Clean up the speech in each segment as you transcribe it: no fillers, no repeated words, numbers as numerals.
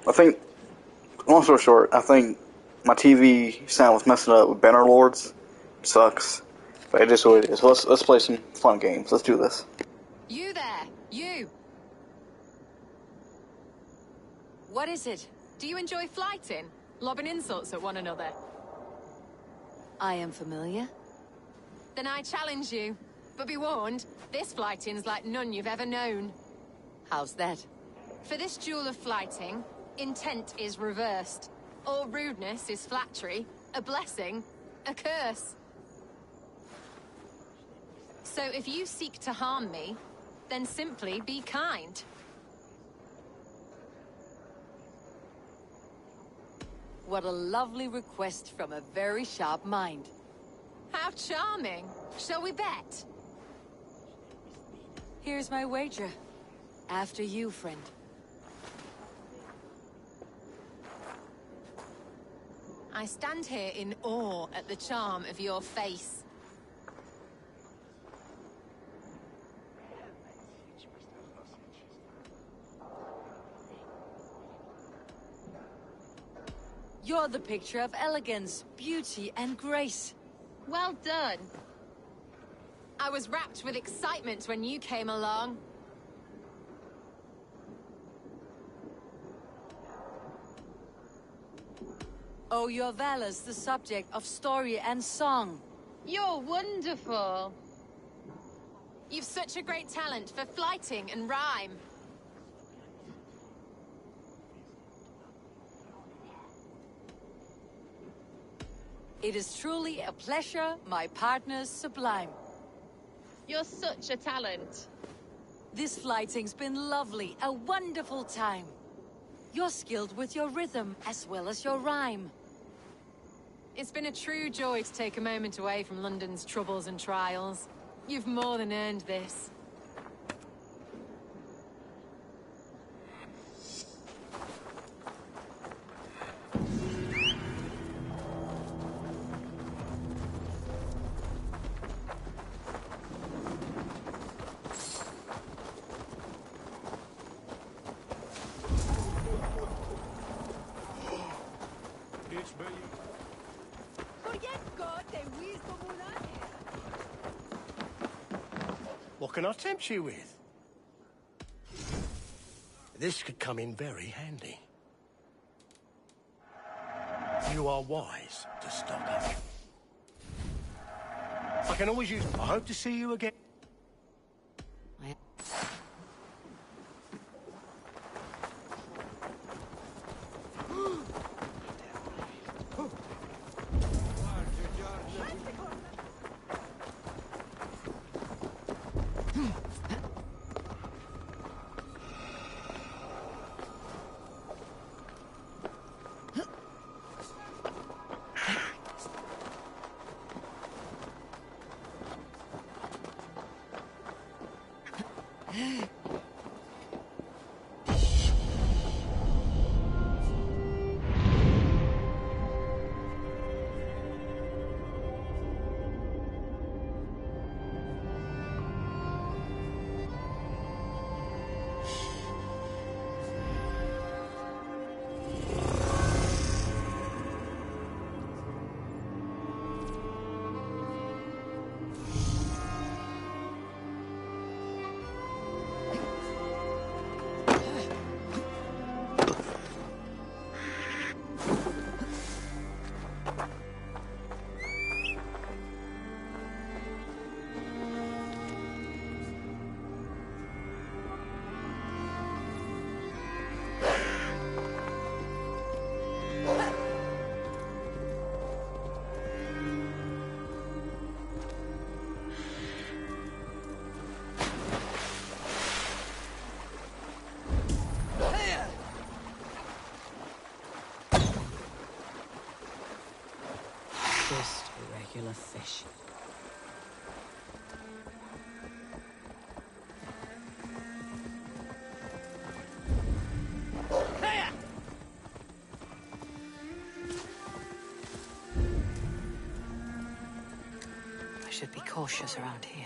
I think, long story short, I think my TV sound was messing up with Banner Lords. Sucks. But it is what it is. So let's play some fun games. Let's do this. You there, you! What is it? Do you enjoy flighting? Lobbing insults at one another? I am familiar. Then I challenge you. But be warned, this flighting's like none you've ever known. How's that? For this duel of flighting, intent is reversed. All rudeness is flattery, a blessing, a curse. So if you seek to harm me, then simply be kind. What a lovely request from a very sharp mind. How charming. Shall we bet? Here's my wager. After you, friend. I stand here in awe at the charm of your face. You're the picture of elegance, beauty, and grace. Well done. I was wrapped with excitement when you came along. Oh, your valor's the subject of story and song. You're wonderful. You've such a great talent for flighting and rhyme. It is truly a pleasure, my partner's sublime. You're such a talent. This flighting's been lovely, a wonderful time. You're skilled with your rhythm as well as your rhyme. It's been a true joy to take a moment away from London's troubles and trials. You've more than earned this. What can I tempt you with? This could come in very handy. You are wise to stock up. I can always use... I hope to see you again. Just a regular fish. I should be cautious around here.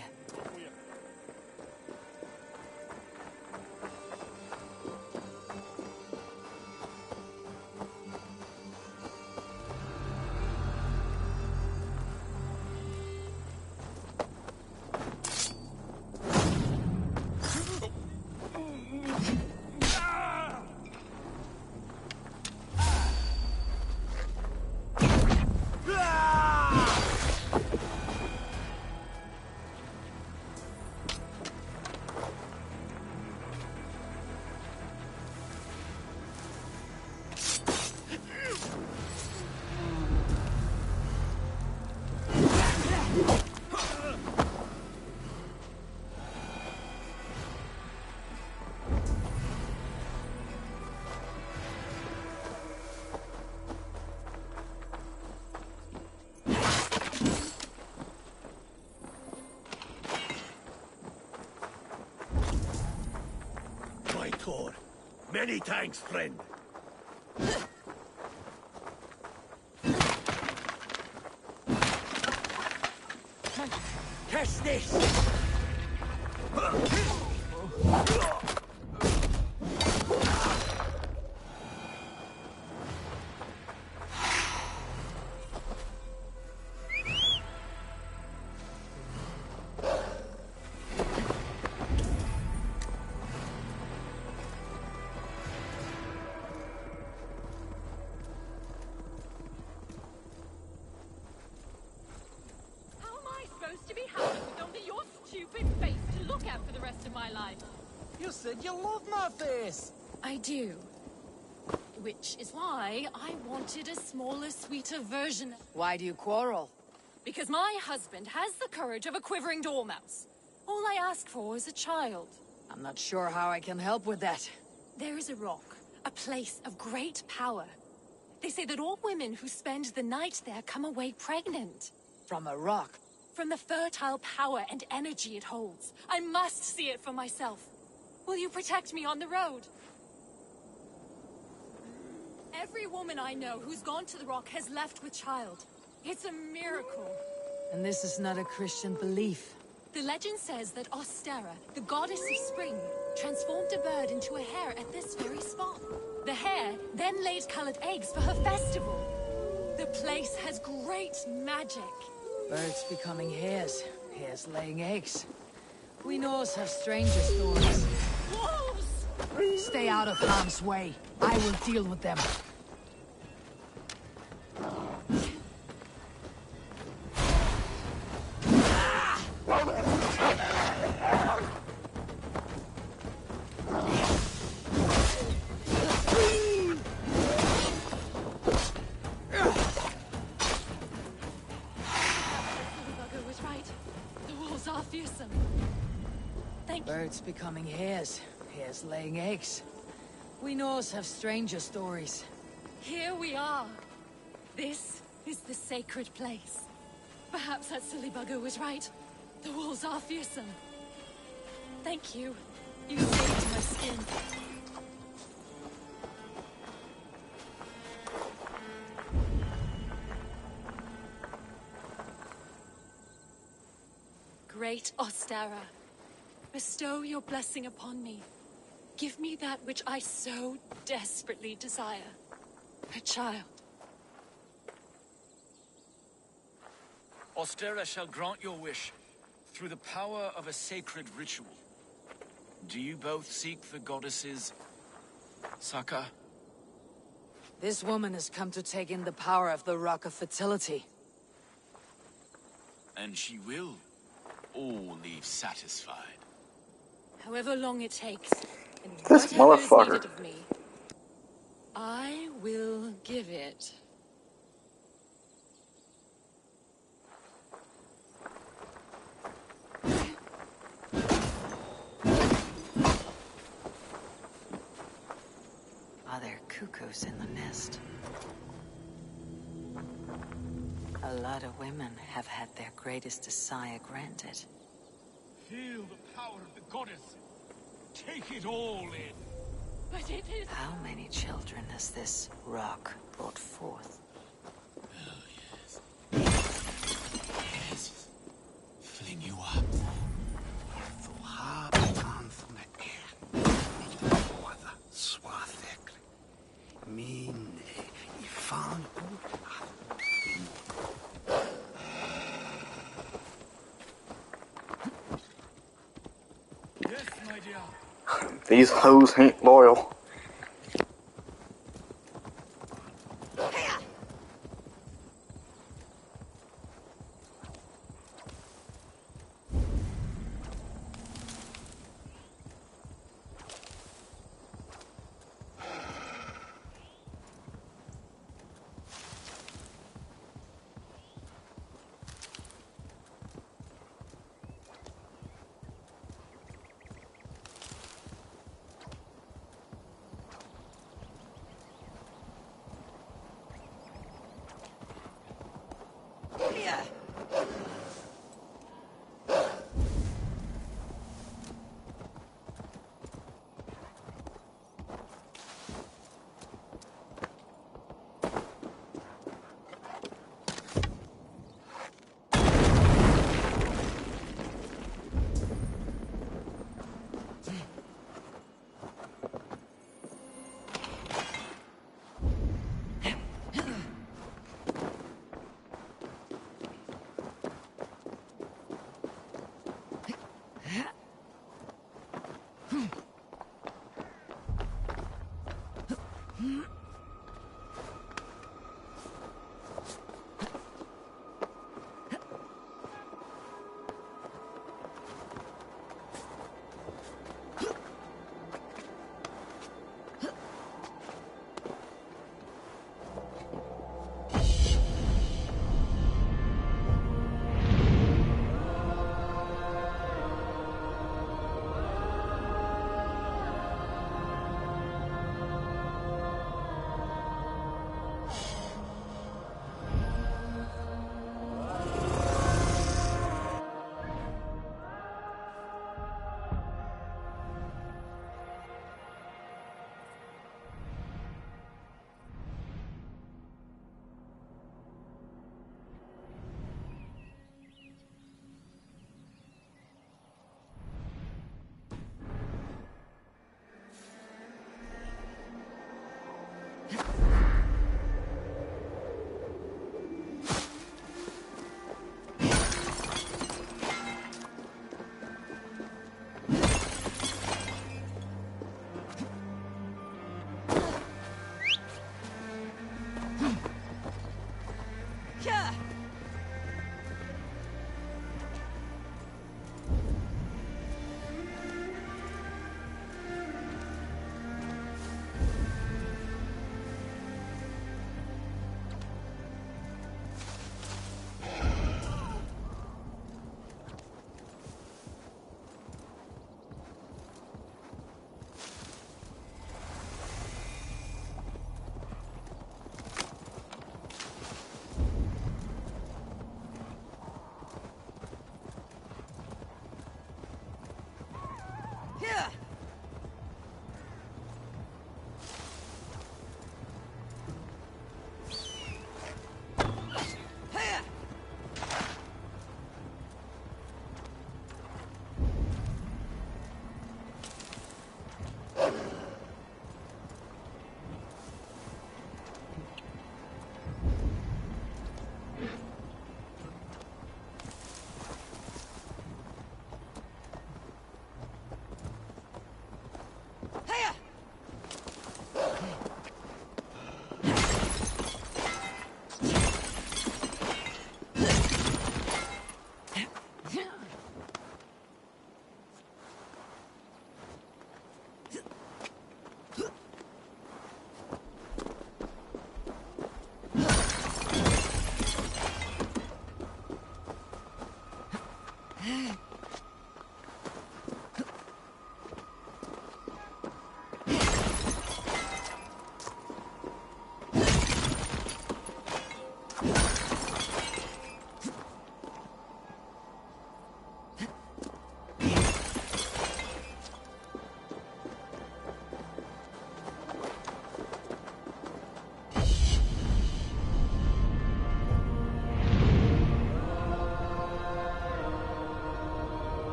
Many thanks, friend. Catch this! To be happy with only your stupid face to look at for the rest of my life. You said you love my face! I do. Which is why I wanted a smaller, sweeter version. Why do you quarrel? Because my husband has the courage of a quivering dormouse. All I ask for is a child. I'm not sure how I can help with that. There is a rock, a place of great power. They say that all women who spend the night there come away pregnant. From a rock? From the fertile power and energy it holds. I must see it for myself. Will you protect me on the road? Every woman I know who's gone to the rock has left with child. It's a miracle. And this is not a Christian belief. The legend says that Ostera, the goddess of spring, transformed a bird into a hare at this very spot. The hare then laid colored eggs for her festival. The place has great magic. Birds becoming hares, hares laying eggs. We Norse have stranger stories. Wolves! Stay out of harm's way. I will deal with them. Birds becoming hares, hares laying eggs. We Norse have stranger stories. Here we are. This is the sacred place. Perhaps that silly bugger was right. The wolves are fearsome. Thank you. You saved my skin. Great Ostara, bestow your blessing upon me. Give me that which I so desperately desire. A child. Ostera shall grant your wish through the power of a sacred ritual. Do you both seek the goddess's succor? This woman has come to take in the power of the Rock of Fertility. And she will all leave satisfied. However long it takes, and This whatever is motherfucker. needed of me, I will give it. Are there cuckoos in the nest? A lot of women have had their greatest desire granted. Feel the power of the goddess. Take it all in. But it is... How many children has this rock brought forth? Oh, yes. Filling you up. Yes, my dear. These hoes ain't loyal.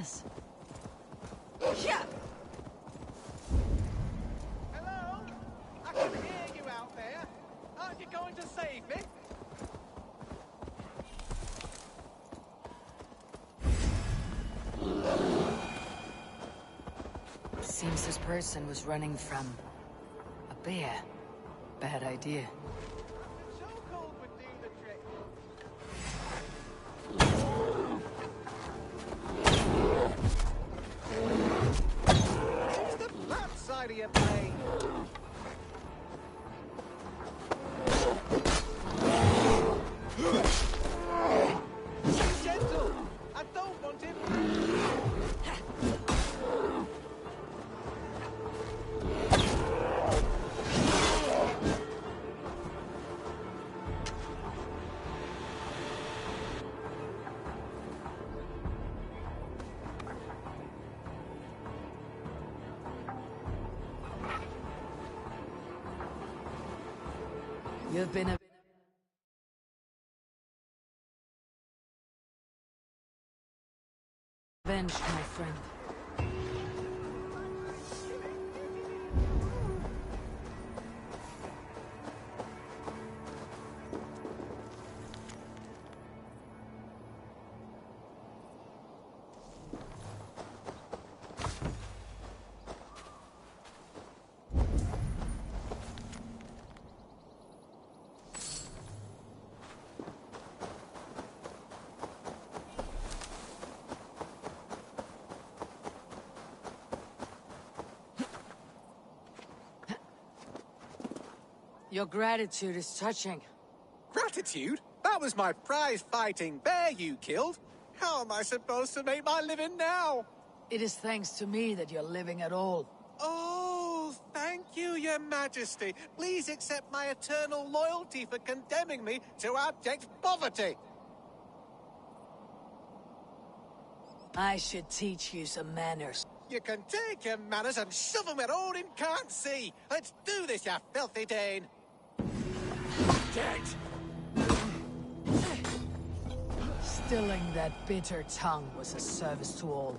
this. Hello? I can hear you out there. Aren't you going to save me? Seems this person was running from a bear. Bad idea. The chokehold would do the trick. It's the flat side of your brain. Be gentle. I don't want him. You've been avenged, my friend. Your gratitude is touching. Gratitude? That was my prize-fighting bear you killed. How am I supposed to make my living now? It is thanks to me that you're living at all. Oh, thank you, Your Majesty. Please accept my eternal loyalty for condemning me to abject poverty. I should teach you some manners. You can take your manners and shove them where Odin can't see. Let's do this, you filthy Dane. Dead! Stilling that bitter tongue was a service to all.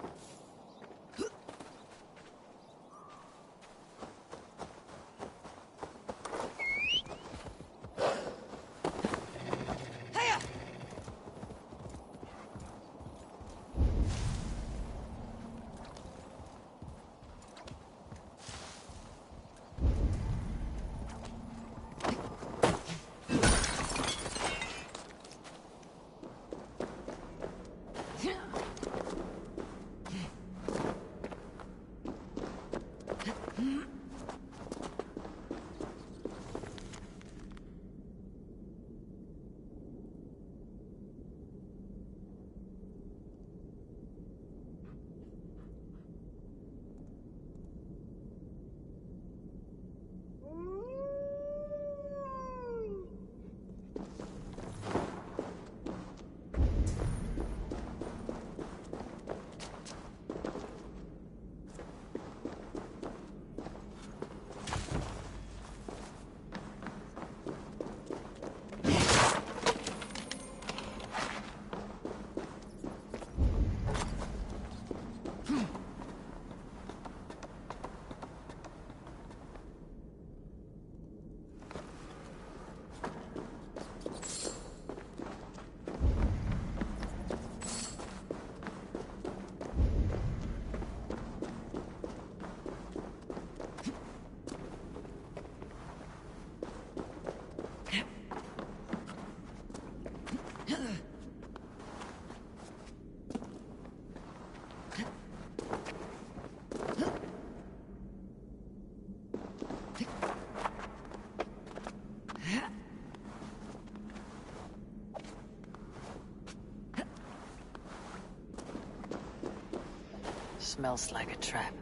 Smells like a trap.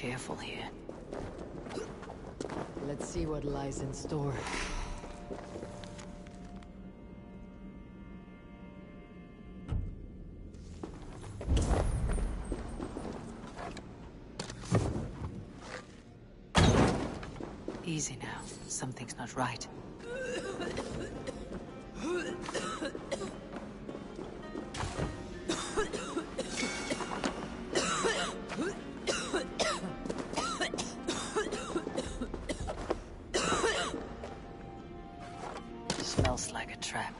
careful here. Let's see what lies in store. Easy now. Something's not right. Smells like a trap.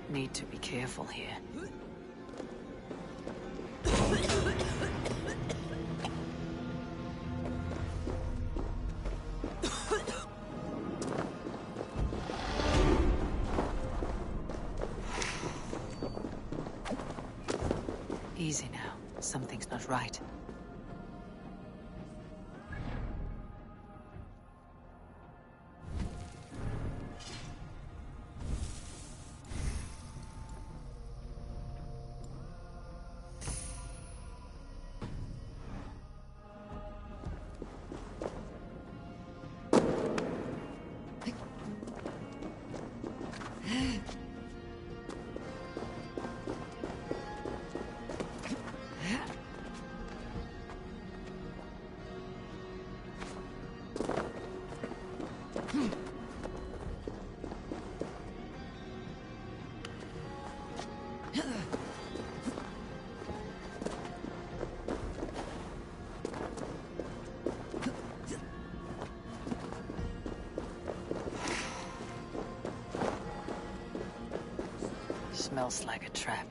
Need to be careful here. Easy now. Something's not right. Smells like a trap.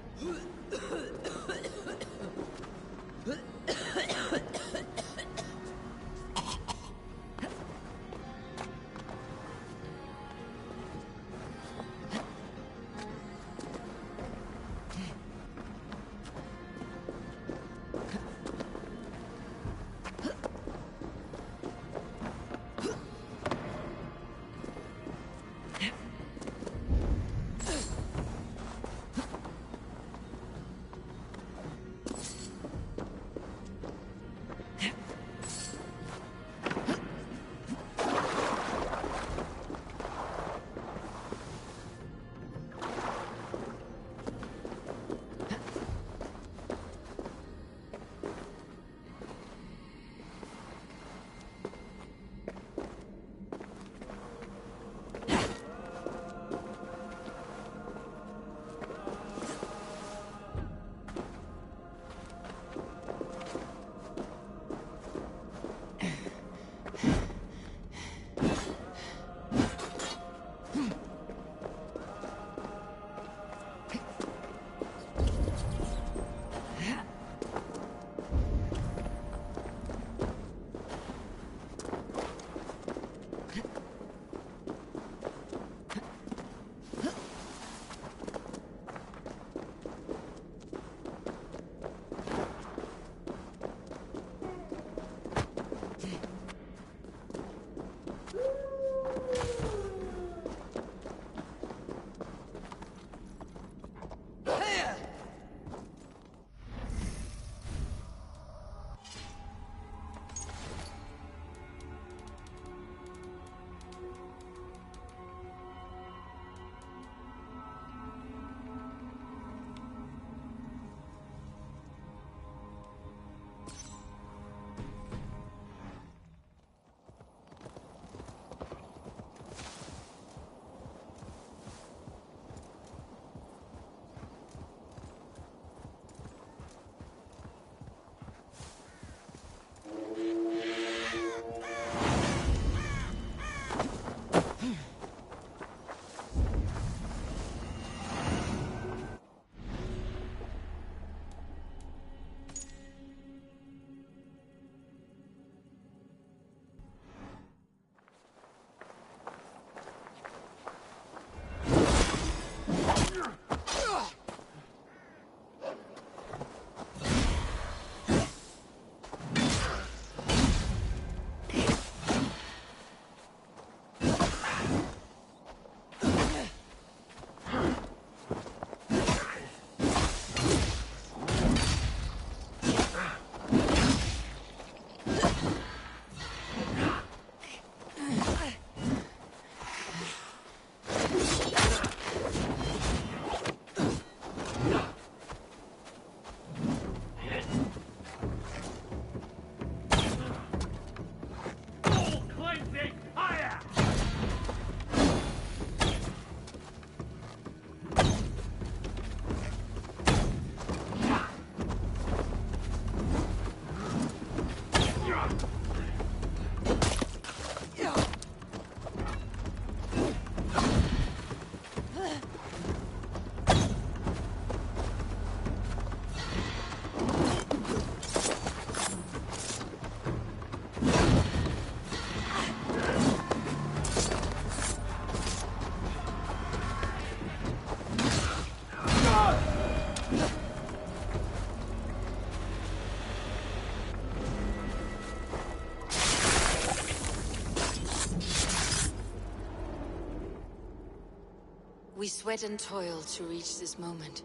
We sweat and toil to reach this moment.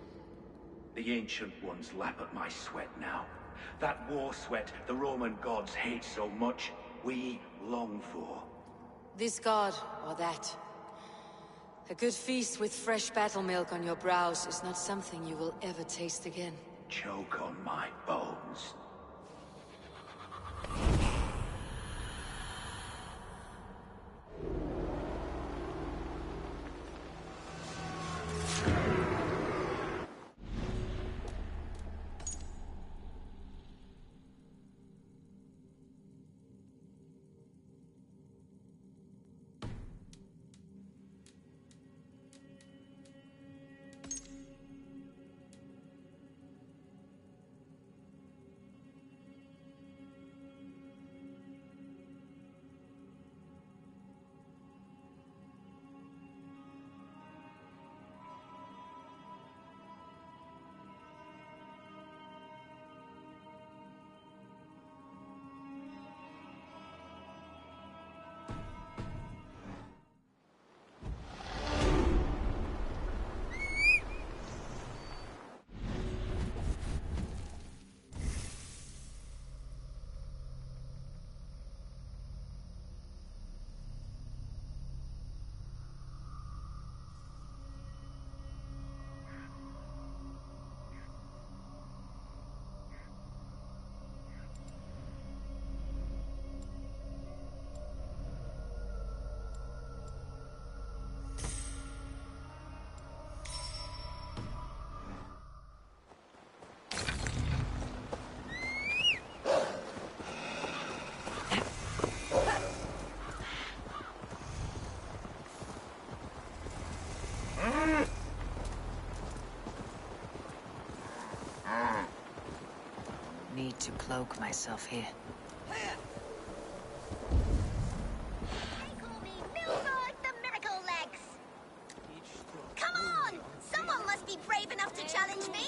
The Ancient Ones lap at my sweat now. That war sweat the Roman gods hate so much, we long for. This god, or that. A good feast with fresh battle milk on your brows is not something you will ever taste again. Choke on my bones. Need to cloak myself here. They call me Milford the Miracle Legs. Come on! Someone must be brave enough to challenge me.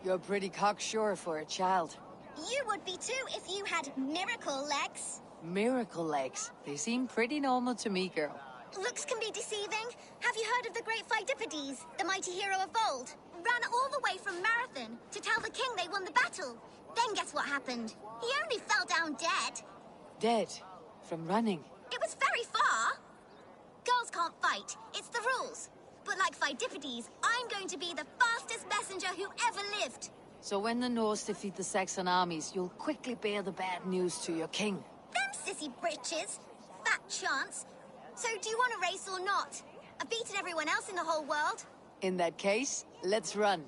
You're pretty cocksure for a child. You would be too if you had miracle legs. Miracle legs. They seem pretty normal to me, girl. Looks can be deceiving. Have you heard of the great Pheidippides, the mighty hero of old? Ran all the way from Marathon to tell the king they won the battle. Then guess what happened? He only fell down dead. Dead. From running. It was very far. Girls can't fight. It's the rules. But like Pheidippides, I'm going to be the fastest messenger who ever lived. So when the Norse defeat the Saxon armies, you'll quickly bear the bad news to your king. Them sissy britches. Fat chance. So do you want a race or not? I've beaten everyone else in the whole world. In that case, let's run.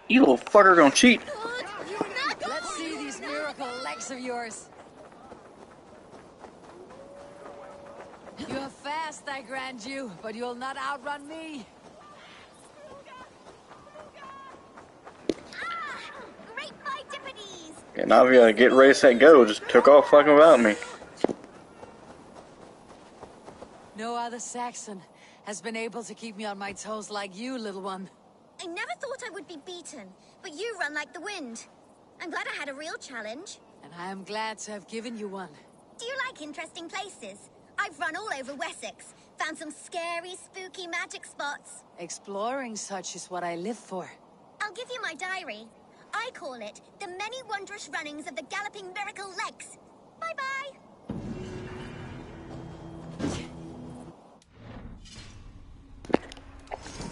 You little fucker gonna cheat. Let's see these miracle legs of yours. You're fast, I grant you, but you'll not outrun me. Ah! Great Pheidippides! And now we gotta get ready, set, go. Just took off fucking without me. No other Saxon has been able to keep me on my toes like you, little one. I never thought I would be beaten, but you run like the wind. I'm glad I had a real challenge. And I am glad to have given you one. Do you like interesting places? I've run all over Wessex, found some scary, spooky magic spots. Exploring such is what I live for. I'll give you my diary. I call it The Many Wondrous Runnings of the Galloping Miracle Legs. Bye-bye.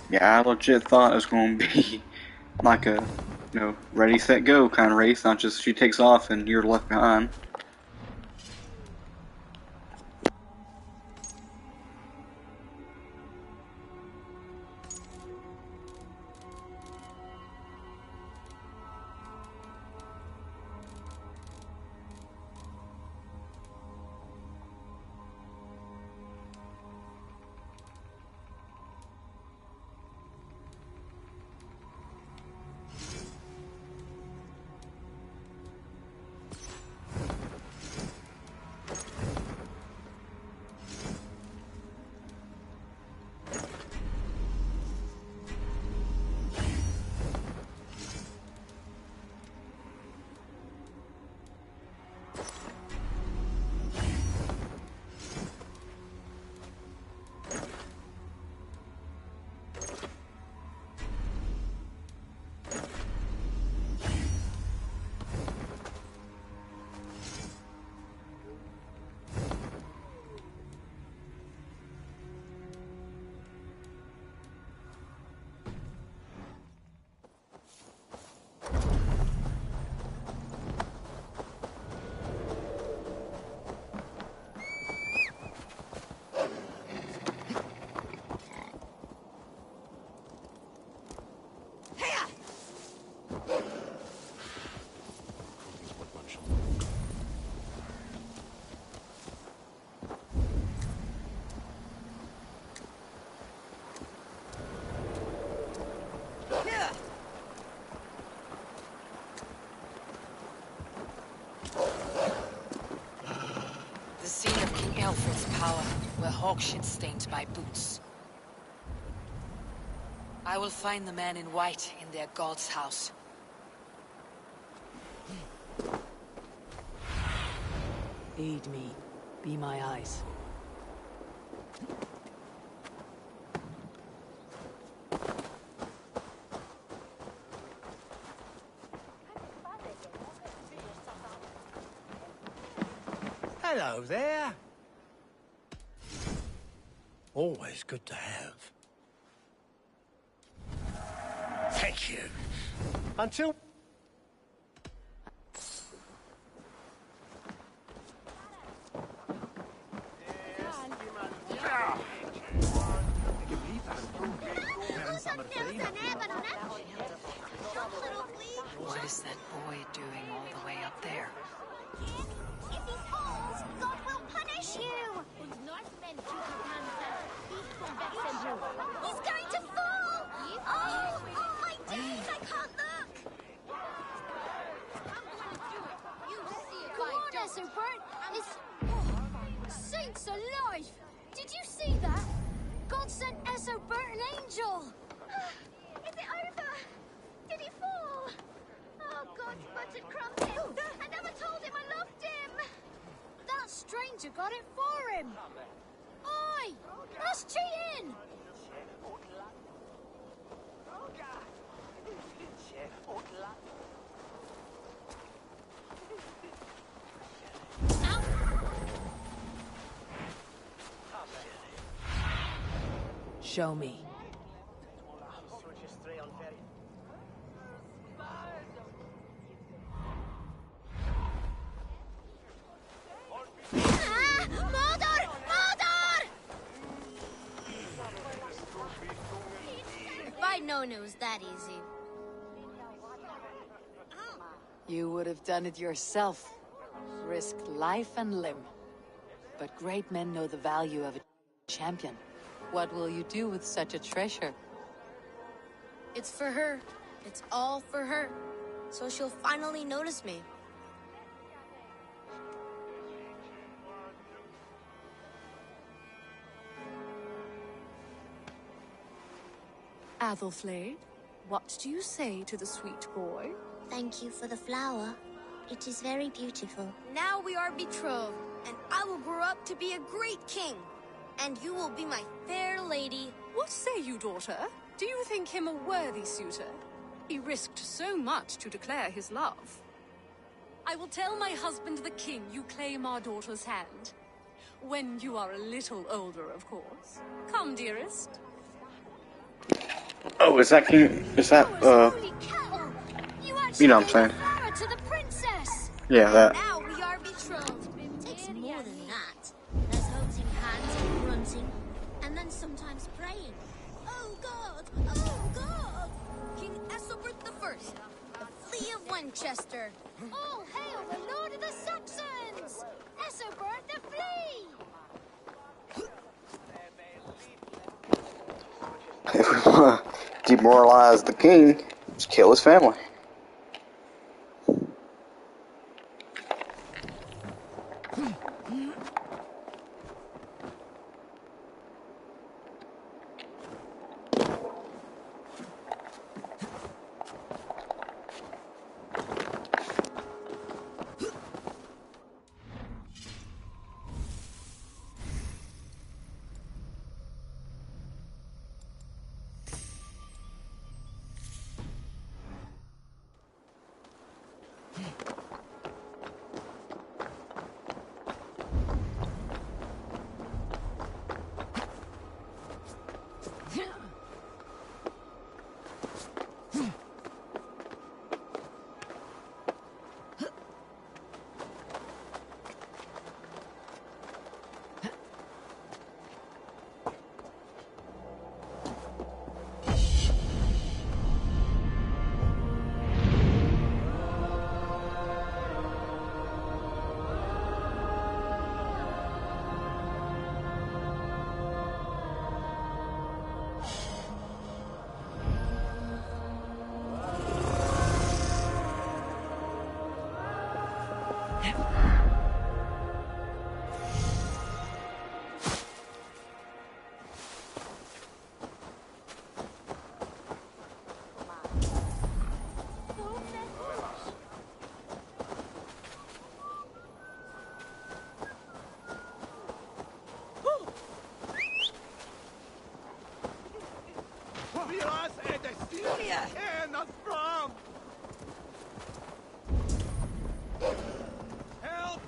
Yeah, I legit thought it was gonna be like a, ready, set, go kind of race, not just she takes off and you're left behind. tower where Hawkshit stained my boots. I will find the man in white in their god's house. Aid me. Be my eyes. Hello there. Always good to have. Thank you. Until... What is that boy doing all the way up there? If he falls, God will punish you! He's going to fall! Oh, my days, I can't look! Go on, Ethelbert! Saints alive! Did you see that? God sent Ethelbert an angel! Is it over? Did he fall? Oh, God's buttered crumbs him! I never told him I loved him! That stranger got it for him! Oi! That's cheating! Show me. Mordor! Mordor! If I'd known it was that easy. You would have done it yourself. Risked life and limb. But great men know the value of a champion. What will you do with such a treasure? It's for her. It's all for her. So she'll finally notice me. Athelflaed, what do you say to the sweet boy? Thank you for the flower. It is very beautiful. Now we are betrothed, and I will grow up to be a great king. And you will be my fair lady. What say you, daughter? Do you think him a worthy suitor? He risked so much to declare his love. I will tell my husband the king you claim our daughter's hand. When you are a little older, of course. Come, dearest. Oh, is that King? Is that Holy cow! You know what I'm saying? Flower to the princess. Yeah, that. Now we are betrothed. Takes more than that. There's holding hands and grunting, and then sometimes praying. Oh God! Oh God! King Ethelbert the First, the Flea of Winchester. All hail the Lord of the Saxons! Ethelbert the Flea! If we want to demoralize the king, just kill his family. not from! Help!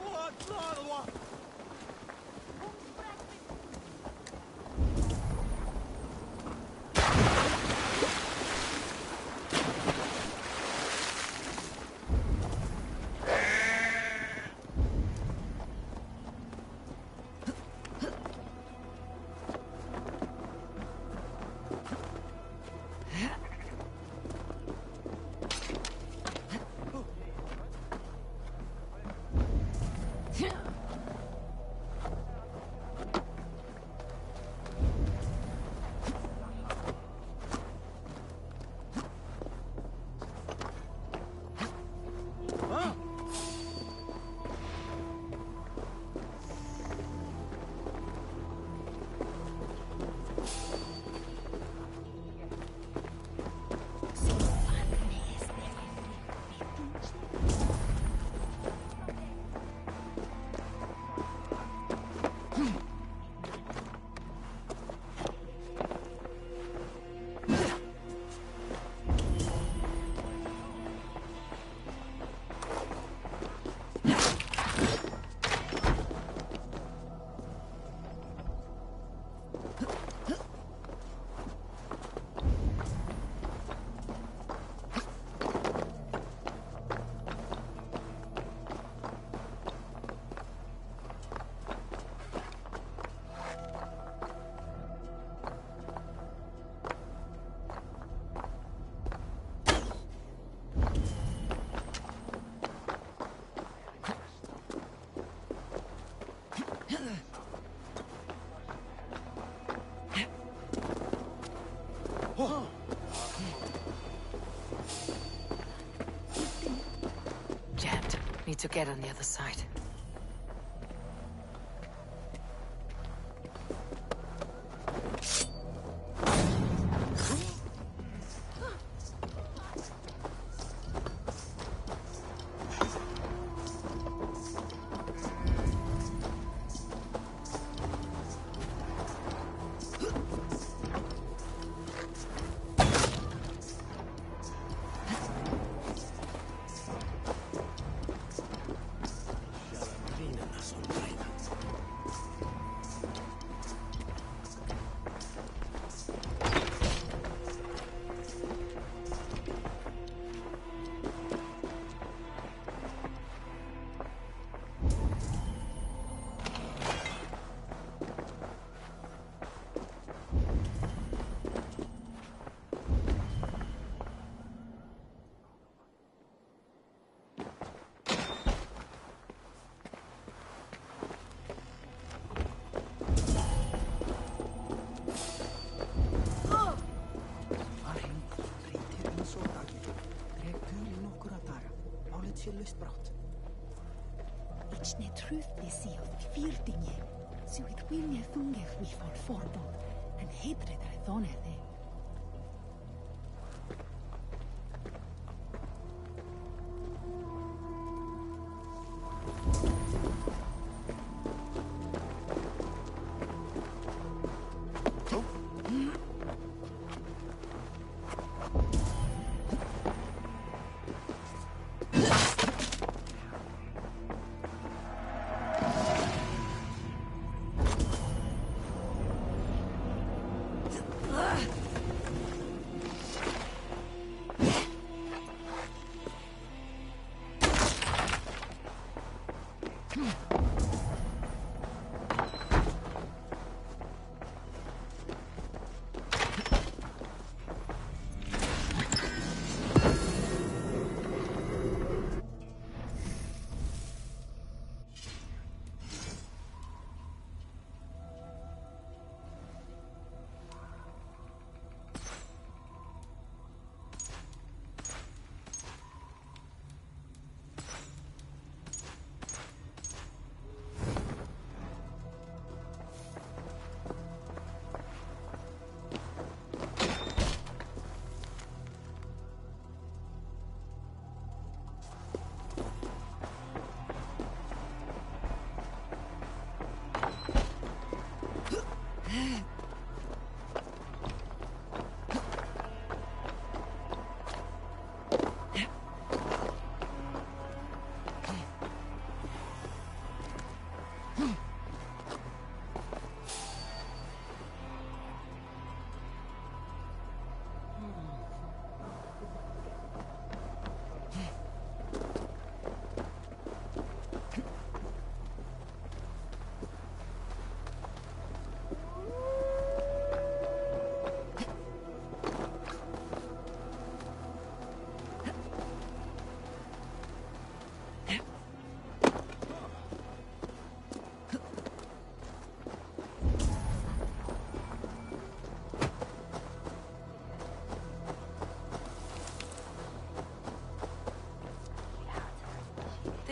What? Jammed. Need to get on the other side. Ichne truth this of fyrtingi, so it will me thungef we for forbod, and hatred I thoneth.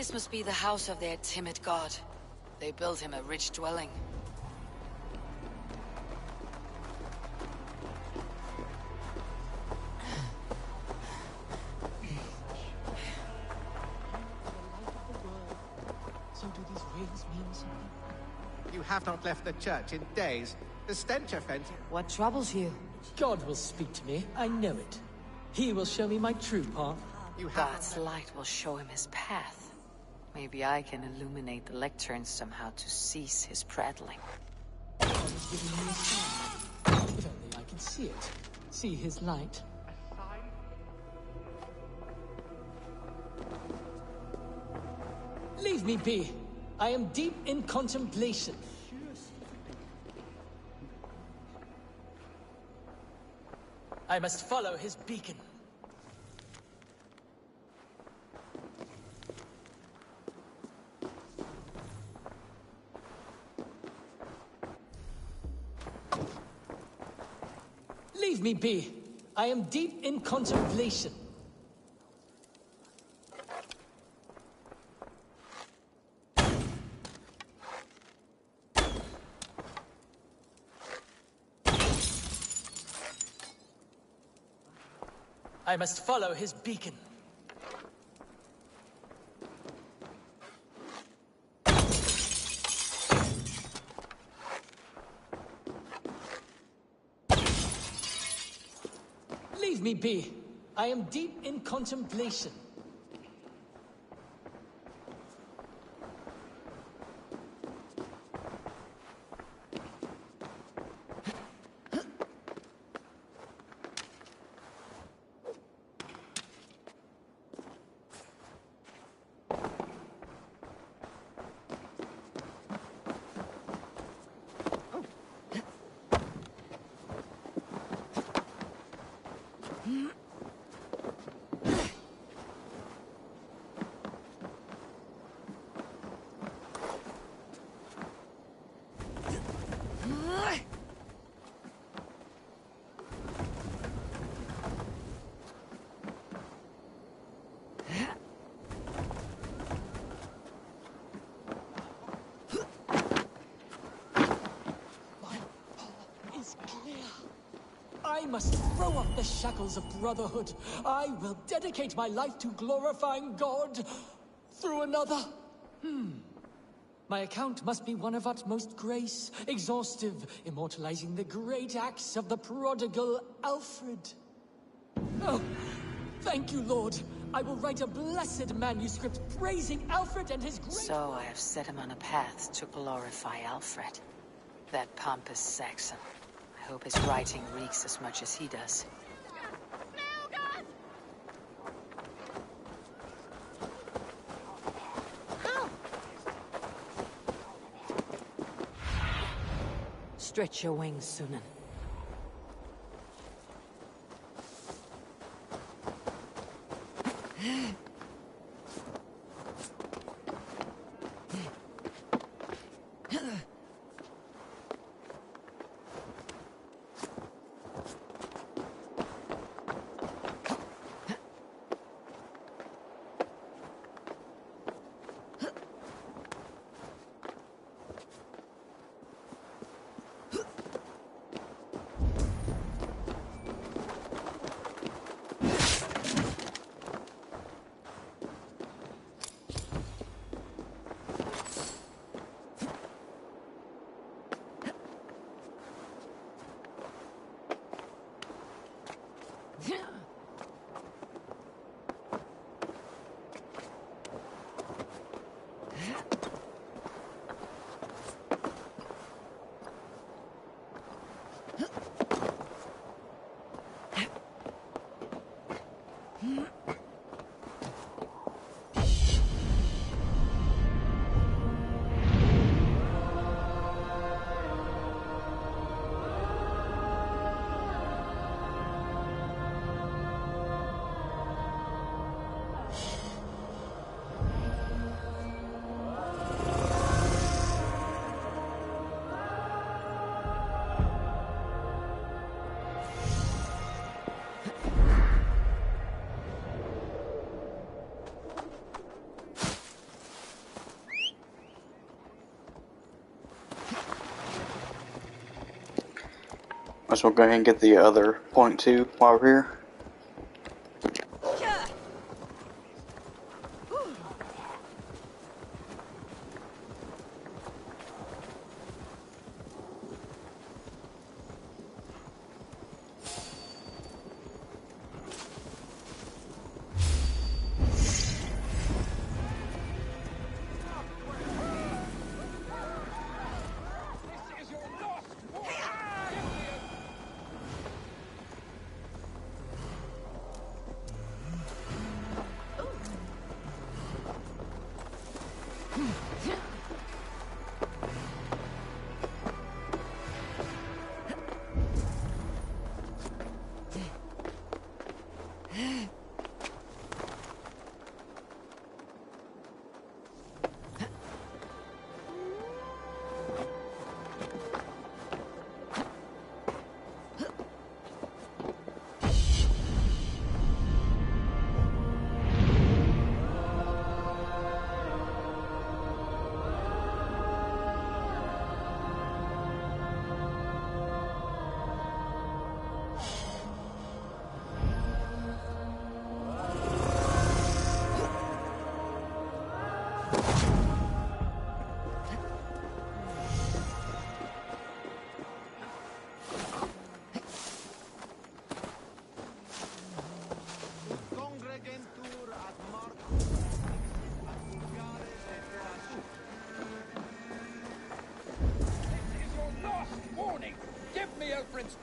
This must be the house of their timid god. They built him a rich dwelling. So do these rings mean something? You have not left the church in days. The stench offends you. What troubles you? God will speak to me, I know it. He will show me my true path. God's light will show him his path. Maybe I can illuminate the lectern somehow to cease his prattling. God is giving me a sign. If only I can see it. See his light. Leave me be. I am deep in contemplation. I must follow his beacon. Leave me be. I am deep in contemplation. I must follow his beacon. Leave me be. I am deep in contemplation. I must throw off the shackles of brotherhood. I will dedicate my life to glorifying God through another. My account must be one of utmost grace, exhaustive, immortalizing the great acts of the prodigal Alfred. Oh, thank you, Lord. I will write a blessed manuscript praising Alfred and his great... So I have set him on a path to glorify Alfred. That pompous Saxon. I hope his writing reeks as much as he does. Stretch your wings, Sunan. Might as well go ahead and get the other point too while we're here.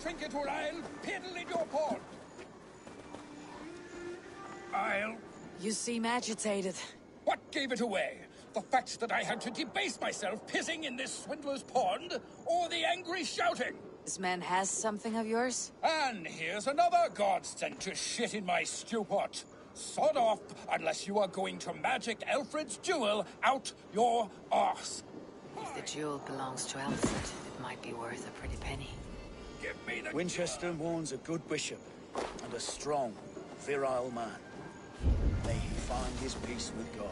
Trinket or I'll piddle in your pond. You seem agitated. What gave it away? The fact that I had to debase myself pissing in this swindler's pond, or the angry shouting? This man has something of yours? And here's another godsend to shit in my stew pot. Sod off, unless you are going to magic Alfred's jewel out your arse. If the jewel belongs to Alfred, it might be worth a pretty penny. Give me the Winchester mourns a good bishop and a strong, virile man. May he find his peace with God.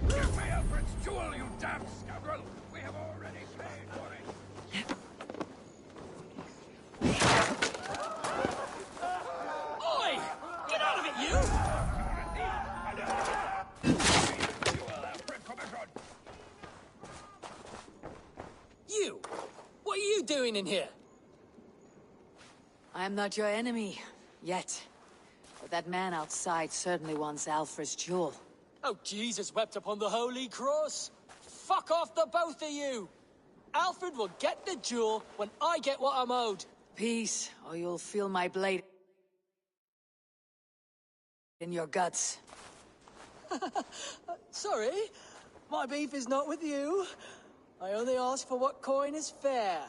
Give me Alfred's jewel, you damn scoundrel! We have already paid for it. Oi! Get out of it, you! You! What are you doing in here? I'm not your enemy, yet. But that man outside certainly wants Alfred's jewel. Oh, Jesus wept upon the Holy Cross! Fuck off, the both of you! Alfred will get the jewel when I get what I'm owed. Peace, or you'll feel my blade in your guts. Sorry, my beef is not with you. I only ask for what coin is fair.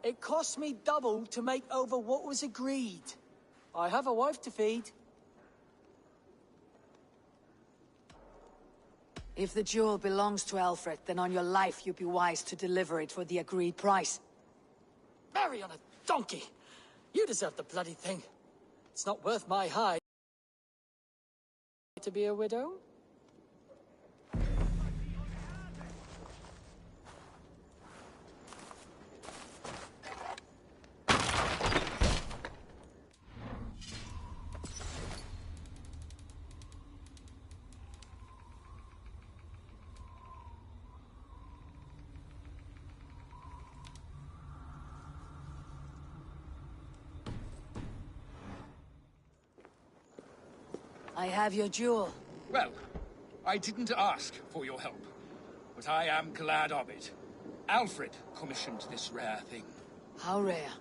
It cost me double to make over what was agreed. I have a wife to feed. If the jewel belongs to Alfred, then on your life you'd be wise to deliver it for the agreed price. Marry on a donkey! You deserve the bloody thing. It's not worth my hide to be a widow. I have your jewel. Well, I didn't ask for your help, but I am glad of it. Alfred commissioned this rare thing. How rare?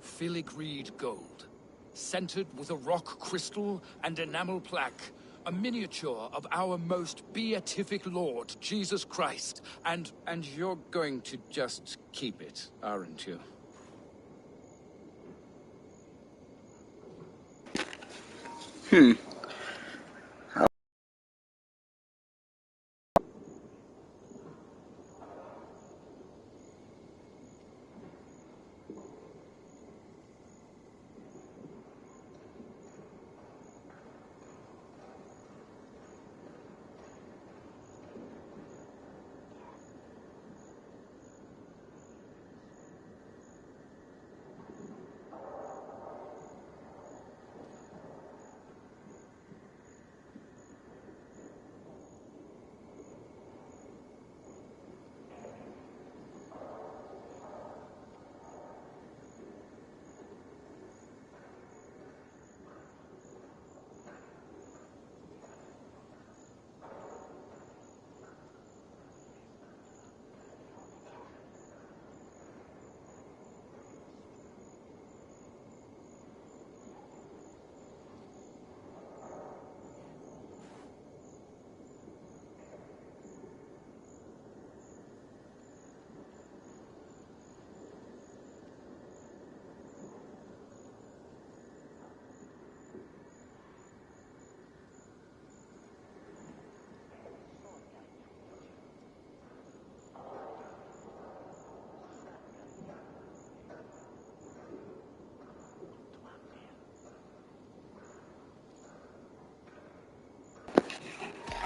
Filigreed gold, centered with a rock crystal and enamel plaque, a miniature of our most beatific Lord, Jesus Christ. And you're going to just keep it, aren't you?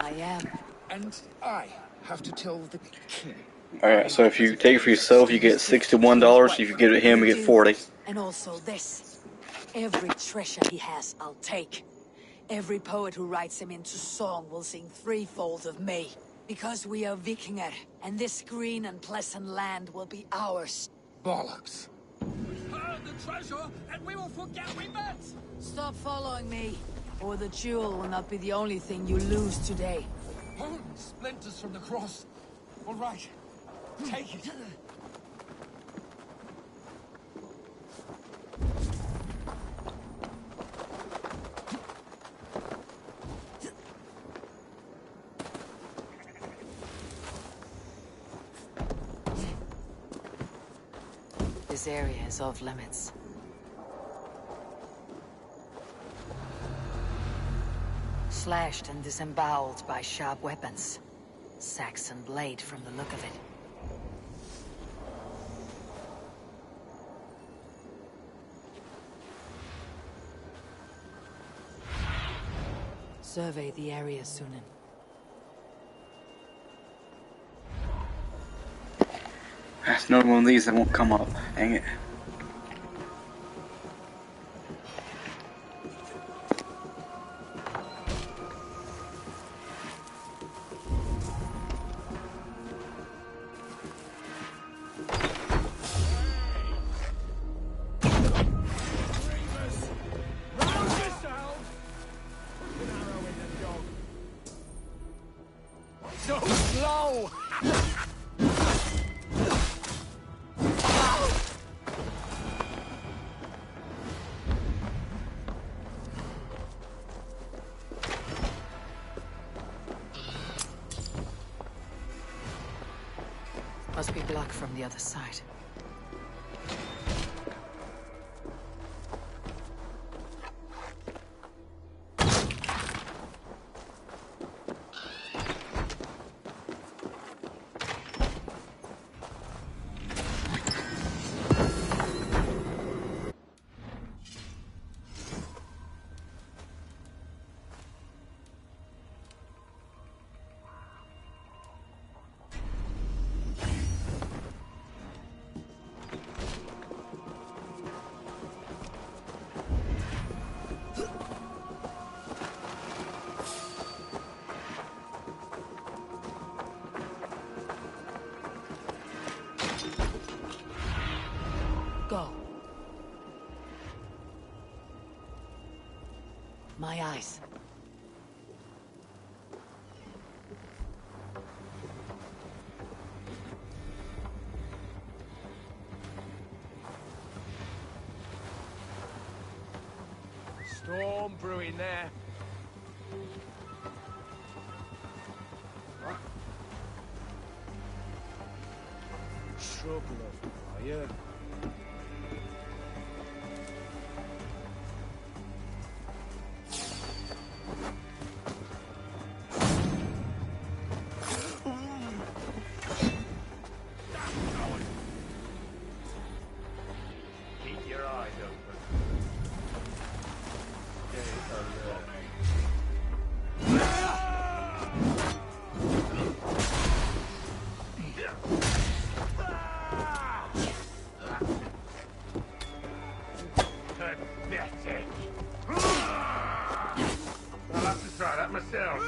I am. And I have to tell the king. Alright, so if you take it for yourself, you get $61. If you give it to him, you get 40. And also this. Every treasure he has, I'll take. Every poet who writes him into song will sing threefold of me. Because we are Vikinger, and this green and pleasant land will be ours. Bollocks. Return the treasure, and we will forget we met! Stop following me, or the jewel will not be the only thing you lose today. Oh, splinters from the cross. All right, take it. This area is off limits. Slashed and disemboweled by sharp weapons. Saxon blade from the look of it. Survey the area, Sunan. That's another one of these that won't come up. Dang it. So slow! Must be blocked from the other side. Go. My eyes. Storm brewing there. Shrub love fire. Keep your eyes open. Pathetic. I'll have to try that myself.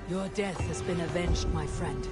Your death has been avenged, my friend.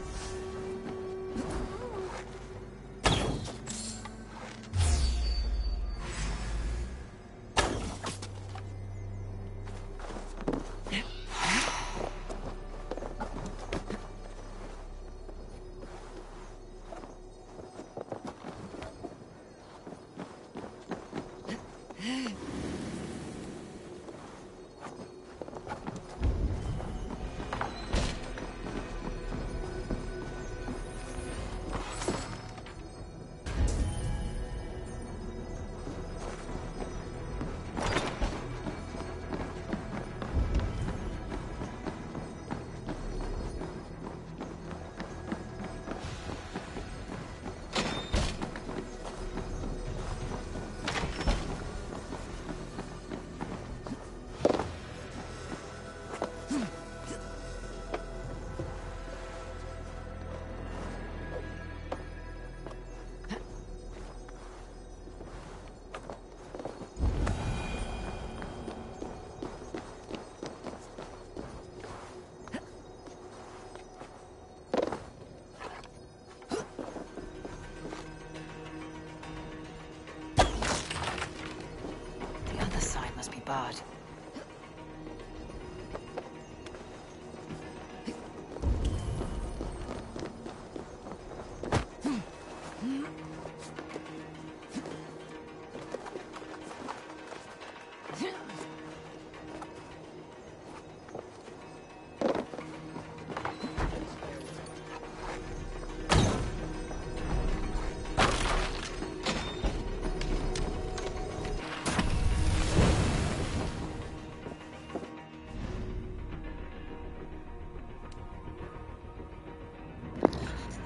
Must be barred.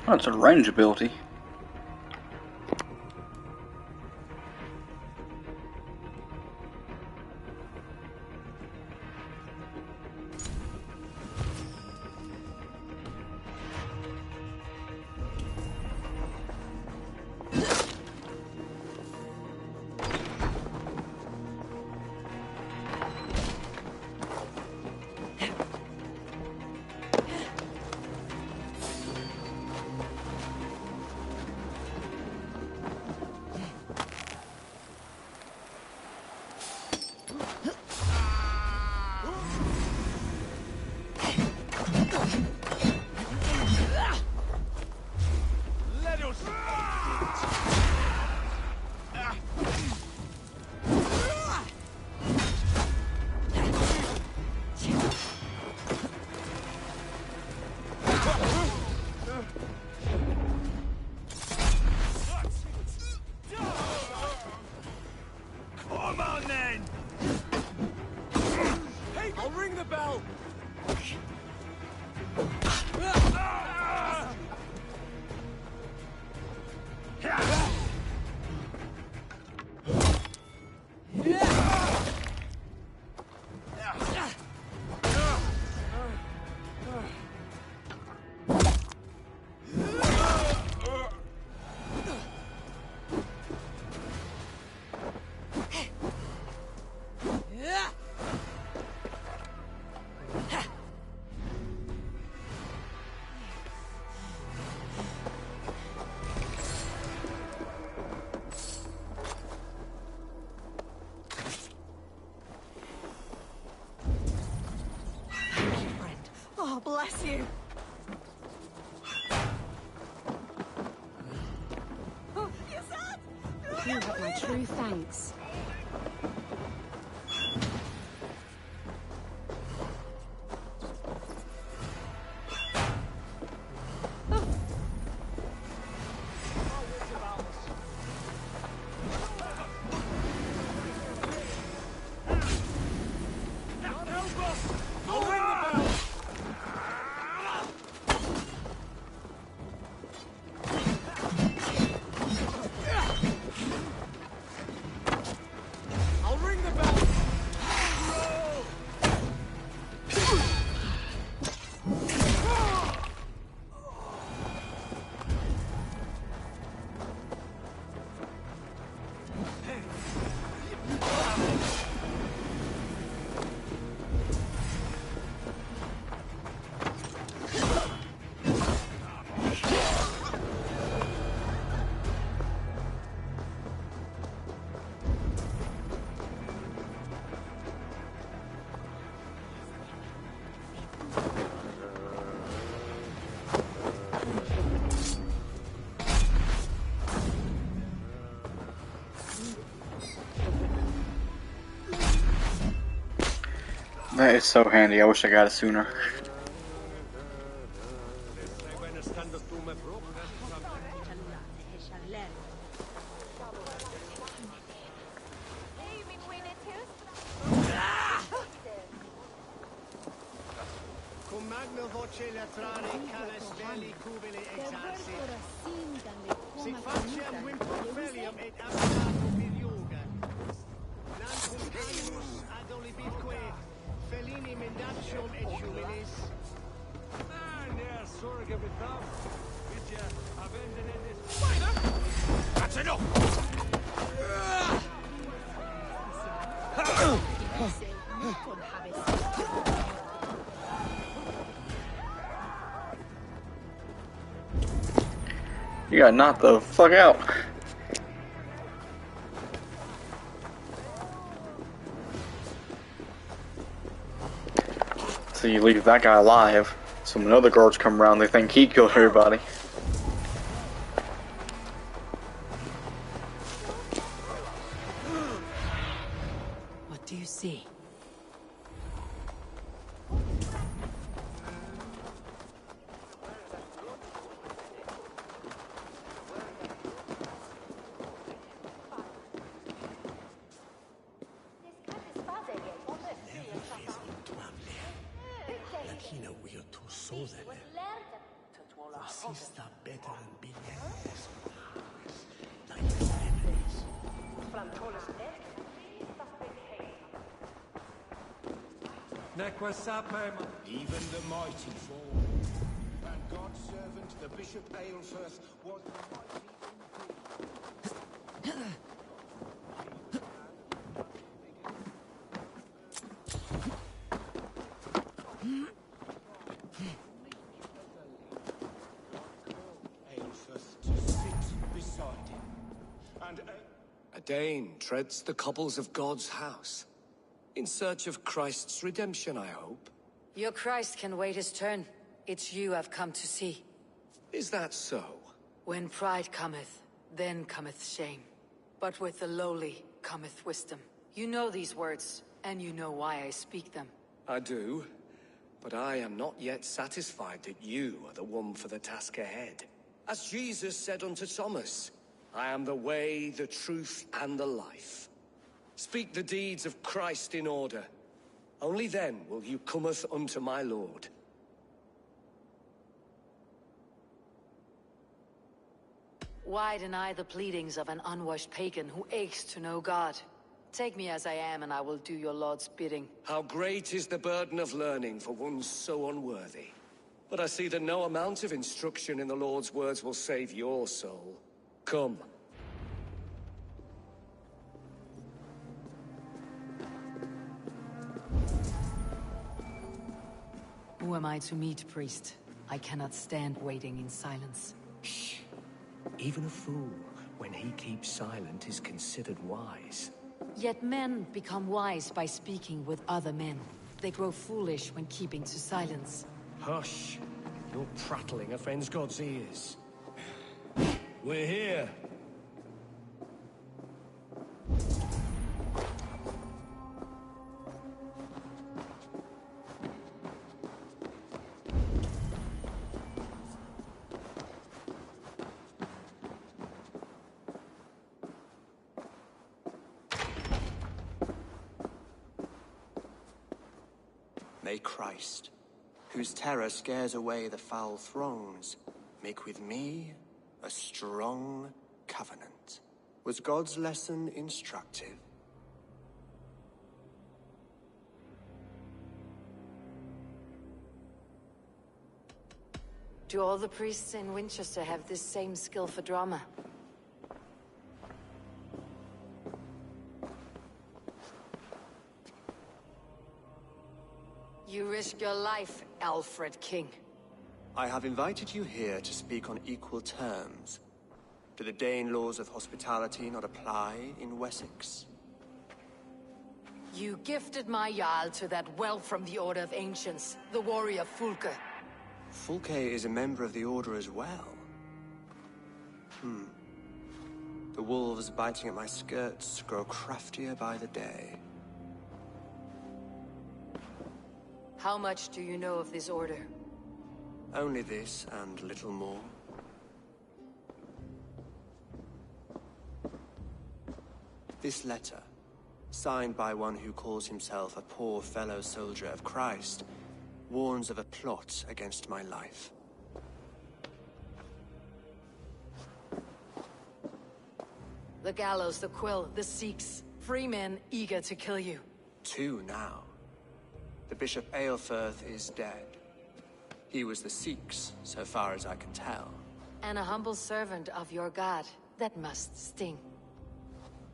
Oh, it's a range ability. Bless you. Oh, you're sad. You have my true thanks. That is so handy. I wish I got it sooner. That's enough! You got knocked the fuck out. So you leave that guy alive. So when other guards come around, they think he killed everybody. What do you see? Even the mighty fall. And God's servant, the Bishop Aelfirth, was Aelfirth to sit beside him. And a Dane treads the cobbles of God's house. In search of Christ's redemption, I hope. Your Christ can wait his turn. It's you I've come to see. Is that so? When pride cometh, then cometh shame. But with the lowly cometh wisdom. You know these words, and you know why I speak them. I do, but I am not yet satisfied that you are the one for the task ahead. As Jesus said unto Thomas, I am the way, the truth, and the life. Speak the deeds of Christ in order. Only then will you cometh unto my Lord. Why deny the pleadings of an unwashed pagan who aches to know God? Take me as I am, and I will do your Lord's bidding. How great is the burden of learning for one so unworthy. But I see that no amount of instruction in the Lord's words will save your soul. Come. Who am I to meet, priest? I cannot stand waiting in silence. Shh. Even a fool, when he keeps silent, is considered wise. Yet men become wise by speaking with other men. They grow foolish when keeping to silence. Hush. Your prattling offends God's ears. We're here. May Christ, whose terror scares away the foul throngs, make with me a strong covenant. Was God's lesson instructive? Do all the priests in Winchester have this same skill for drama? You risk your life, Alfred King. I have invited you here to speak on equal terms. Do the Dane laws of hospitality not apply in Wessex? You gifted my Jarl to that whelp from the Order of Ancients, the warrior Fulke. Fulke is a member of the Order as well. The wolves biting at my skirts grow craftier by the day. How much do you know of this order? Only this and little more. This letter, signed by one who calls himself a poor fellow soldier of Christ, warns of a plot against my life. The gallows, the quill, the Sikhs. Free men eager to kill you. 2 now. The Bishop Aelfirth is dead. He was the Sikhs, so far as I can tell. And a humble servant of your god. That must sting.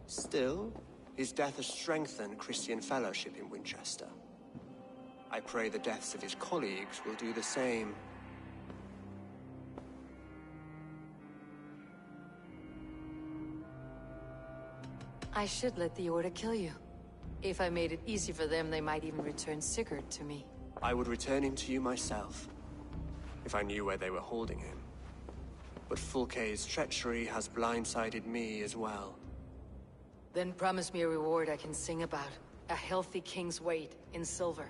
Still, his death has strengthened Christian fellowship in Winchester. I pray the deaths of his colleagues will do the same. I should let the Order kill you. If I made it easy for them, they might even return Sigurd to me. I would return him to you myself, if I knew where they were holding him. But Fulke's treachery has blindsided me as well. Then promise me a reward I can sing about. A healthy king's weight in silver.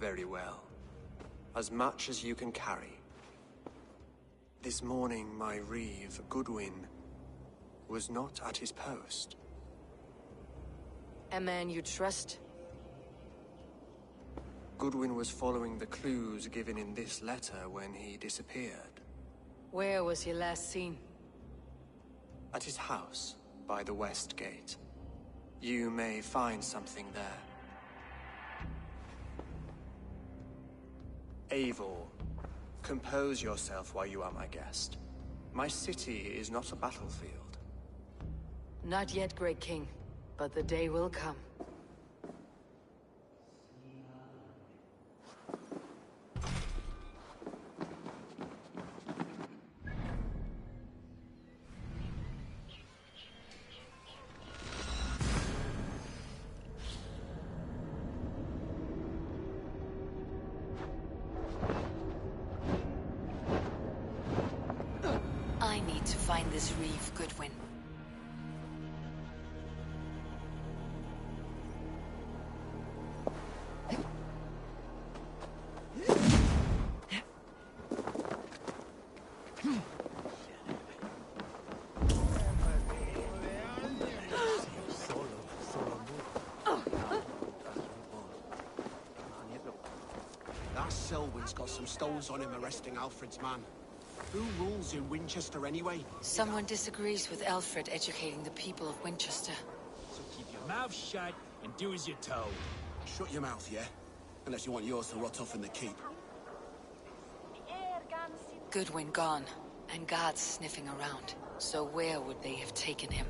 Very well. As much as you can carry. This morning, my reeve, Goodwin, was not at his post. A man you trust? Goodwin was following the clues given in this letter when he disappeared. Where was he last seen? At his house, by the west gate. You may find something there. Eivor, compose yourself while you are my guest. My city is not a battlefield. Not yet, great king, but the day will come. I need to find this reeve, Goodwin. That Selwyn's got some stones on him arresting Alfred's man. Who rules in Winchester anyway? Someone disagrees with Alfred educating the people of Winchester. So keep your mouth shut and do as you're told. Shut your mouth, yeah? Unless you want yours to rot off in the keep. Goodwin gone, and guards sniffing around. So where would they have taken him?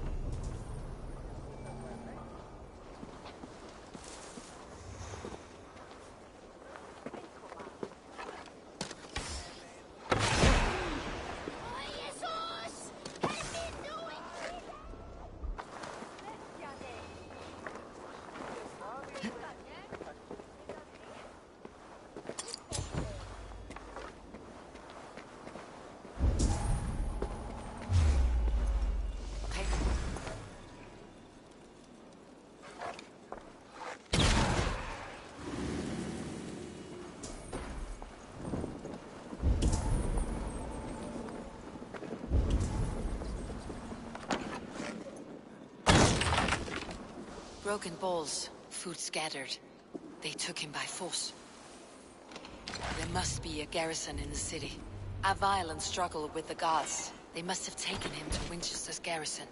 Broken bowls, food scattered. They took him by force. There must be a garrison in the city. A violent struggle with the guards. They must have taken him to Winchester's garrison.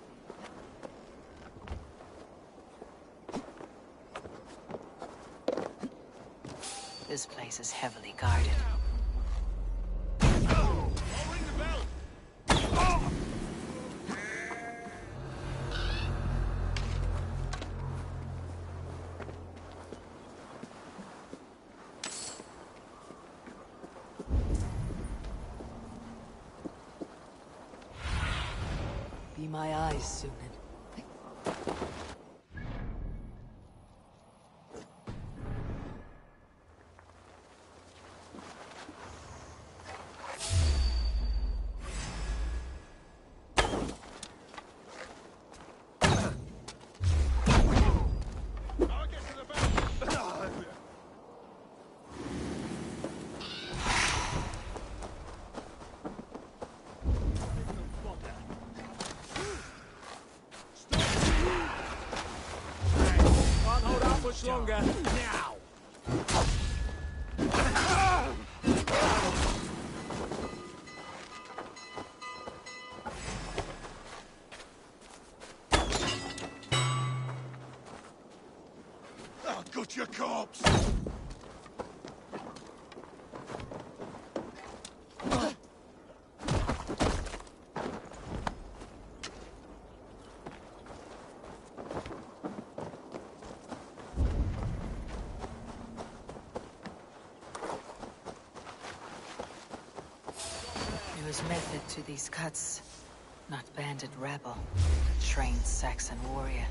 This place is heavily guarded. Be my eyes, Sunan. much longer. Now! I'll gut your corpse! There is method to these cuts. Not bandit rebel. Trained Saxon warrior.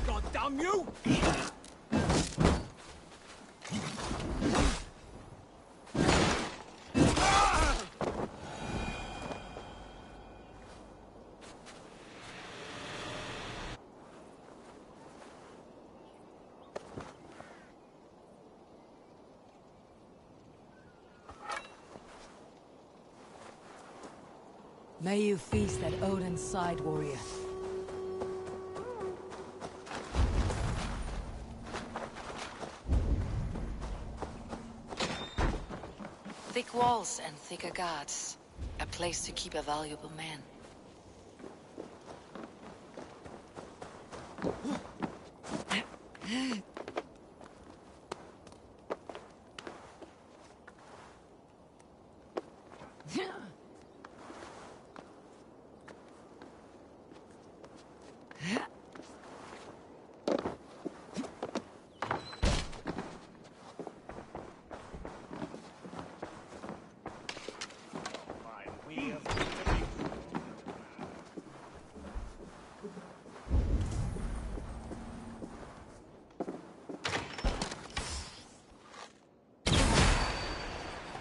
God damn you! May you feast at Odin's side, warrior. Thick walls and thicker guards. A place to keep a valuable man.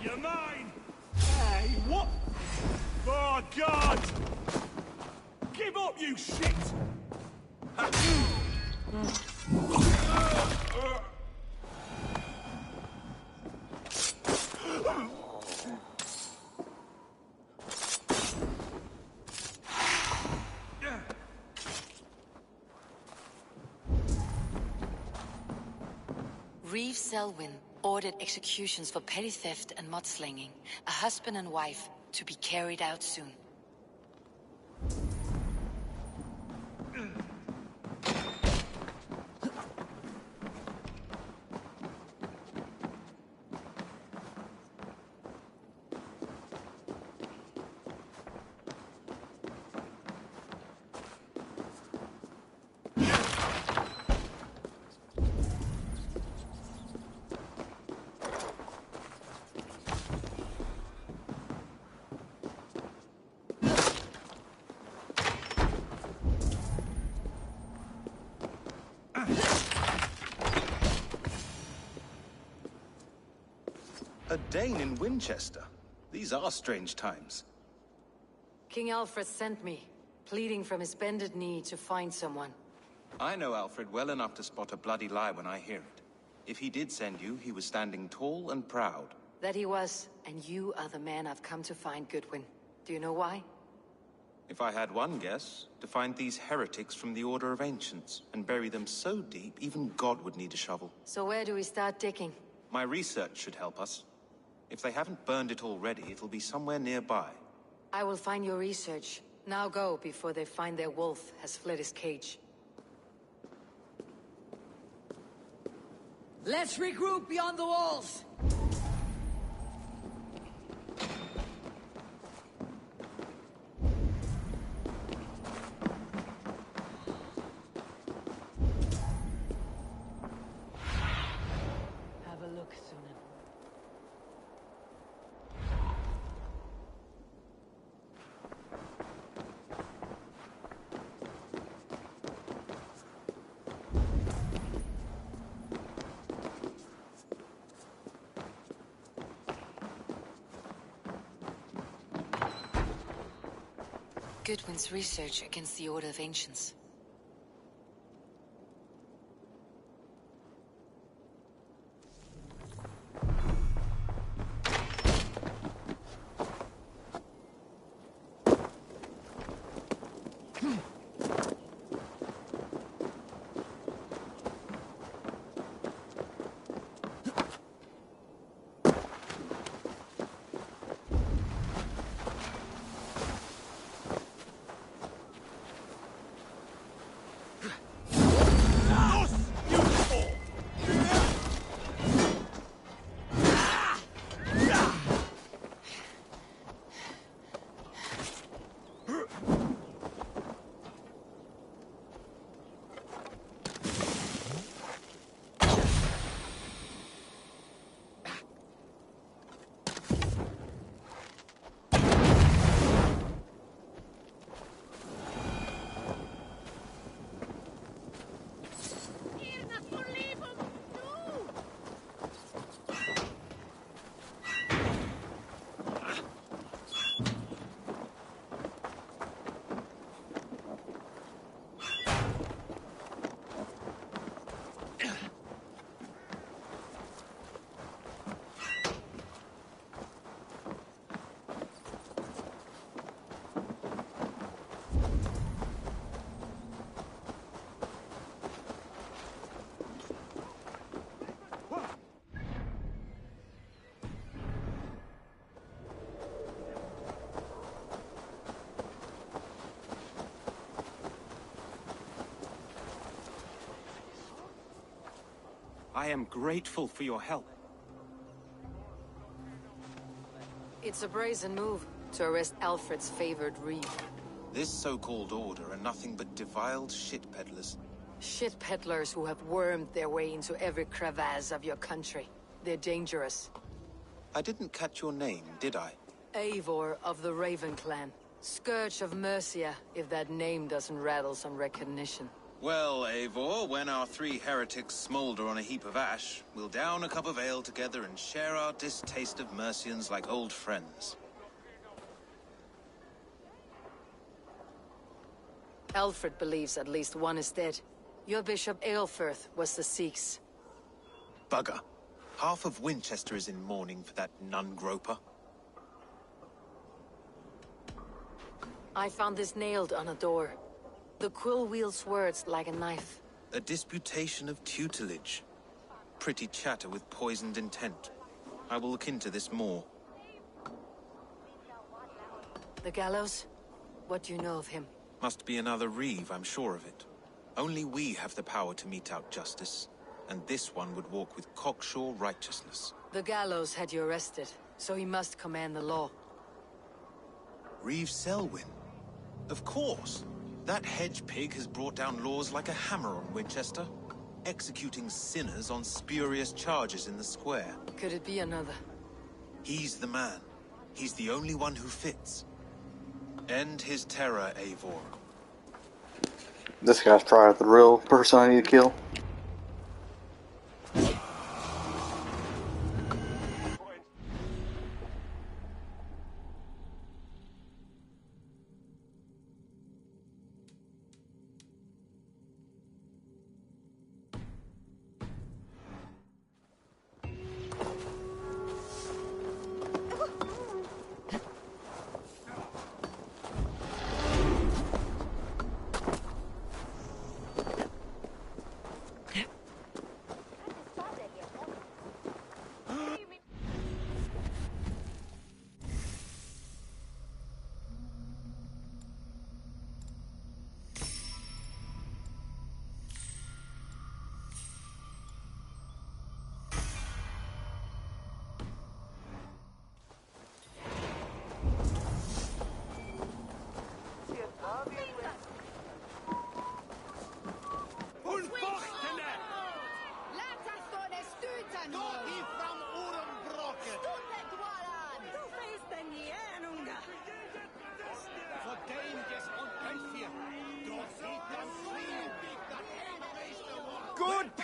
You're mine! Hey, what? Oh, God! Give up, you shit! Reeve Selwyn ordered executions for petty theft and mudslinging. A husband and wife to be carried out soon. A Dane in Winchester. These are strange times. King Alfred sent me, pleading from his bended knee to find someone. I know Alfred well enough to spot a bloody lie when I hear it. If he did send you, he was standing tall and proud. That he was, and you are the man I've come to find, Goodwin. Do you know why? If I had one guess, to find these heretics from the Order of Ancients, and bury them so deep, even God would need a shovel. So where do we start digging? My research should help us. If they haven't burned it already, it'll be somewhere nearby. I will find your research. Now go, before they find their wolf has fled his cage. Let's regroup beyond the walls! Have a look, Sunan. Goodwin's research against the Order of Ancients. I am grateful for your help. It's a brazen move to arrest Alfred's favored reeve. This so-called order are nothing but defiled shit peddlers. Shit peddlers who have wormed their way into every crevasse of your country. They're dangerous. I didn't catch your name, did I? Eivor of the Raven Clan. Scourge of Mercia, if that name doesn't rattle some recognition. Well, Eivor, when our three heretics smolder on a heap of ash, we'll down a cup of ale together and share our distaste of Mercians like old friends. Alfred believes at least one is dead. Your Bishop Aelfirth was the Sikhs. Bugger. Half of Winchester is in mourning for that nun-groper. I found this nailed on a door. The quill wields words like a knife. A disputation of tutelage. Pretty chatter with poisoned intent. I will look into this more. The gallows? What do you know of him? Must be another reeve, I'm sure of it. Only we have the power to mete out justice, and this one would walk with cocksure righteousness. The gallows had you arrested, so he must command the law. Reeve Selwyn? Of course! That hedge pig has brought down laws like a hammer on Winchester, executing sinners on spurious charges in the square. Could it be another? He's the man. He's the only one who fits. End his terror, Eivor. This guy's probably the real person I need to kill.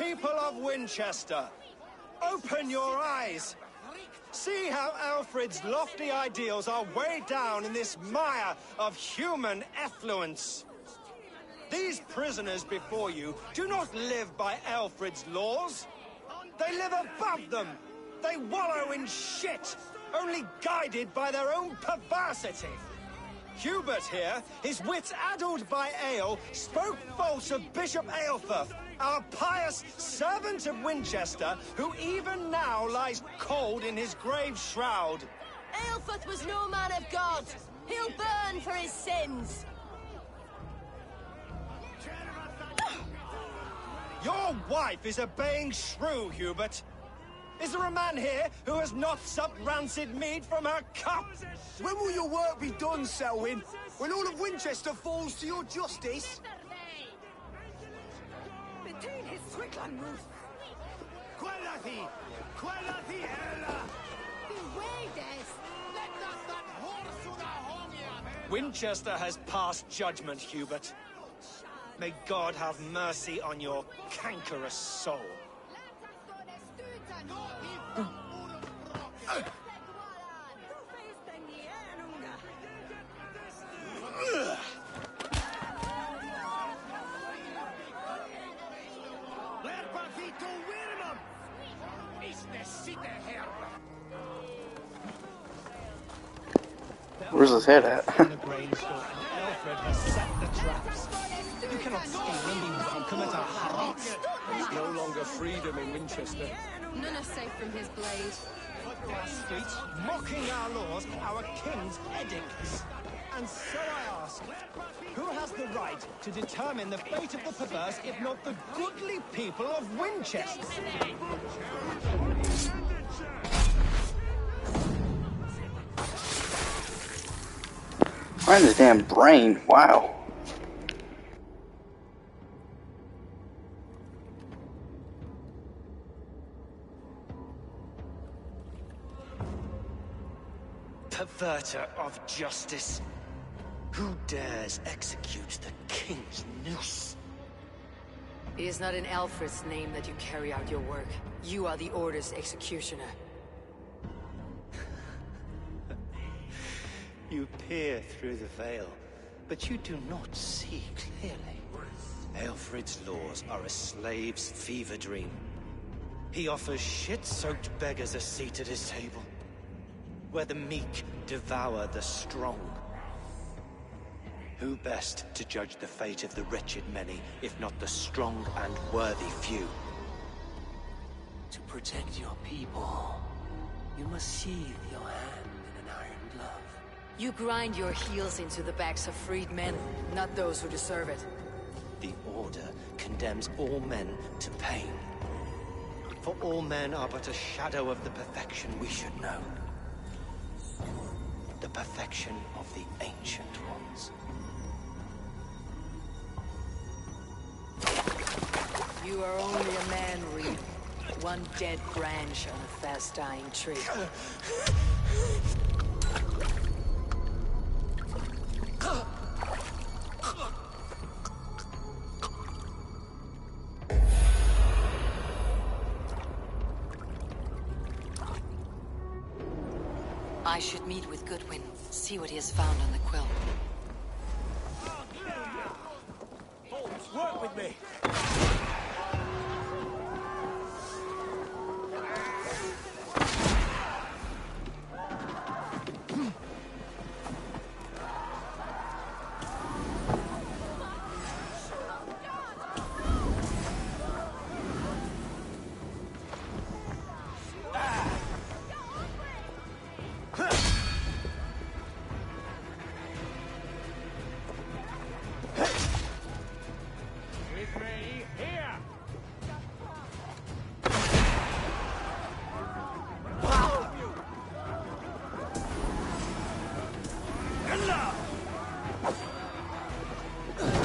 people of Winchester, open your eyes. See how Alfred's lofty ideals are weighed down in this mire of human effluence. These prisoners before you do not live by Alfred's laws. They live above them. They wallow in shit, only guided by their own perversity. Hubert here, his wits addled by ale, spoke false of Bishop Aelfirth, our pious servant of Winchester, who even now lies cold in his grave shroud. Aelfirth was no man of God. He'll burn for his sins. Your wife is a baying shrew, Hubert. Is there a man here who has not supped rancid mead from her cup? When will your work be done, Selwyn? When all of Winchester falls to your justice? Retain his Strickland roof. Quellati! Quellati, Ella! Beware this! Let us that horse Hongian! Winchester has passed judgment, Hubert. May God have mercy on your cankerous soul. Where's his head at? Alfred has set the traps. You cannot steal and be welcome at our hearts. There's no longer freedom in Winchester. None are safe from his blade. Our streets, mocking our laws, our king's edicts. And so I ask, who has the right to determine the fate of the perverse if not the goodly people of Winchester? Find his damn brain. Wow. Perverter of justice. Who dares execute the king's noose? It is not in Alfred's name that you carry out your work. You are the Order's executioner. You peer through the veil, but you do not see clearly. Alfred's laws are a slave's fever dream. He offers shit-soaked beggars a seat at his table, where the meek devour the strong. Who best to judge the fate of the wretched many, if not the strong and worthy few? To protect your people, you must sheathe your hand in an iron glove. You grind your heels into the backs of freed men, not those who deserve it. The Order condemns all men to pain. For all men are but a shadow of the perfection we should know. The perfection of the Ancient Ones. You are only a man, Reed. One dead branch on a fast-dying tree. I should meet with Goodwin, see what he has found on the quill. Work with me.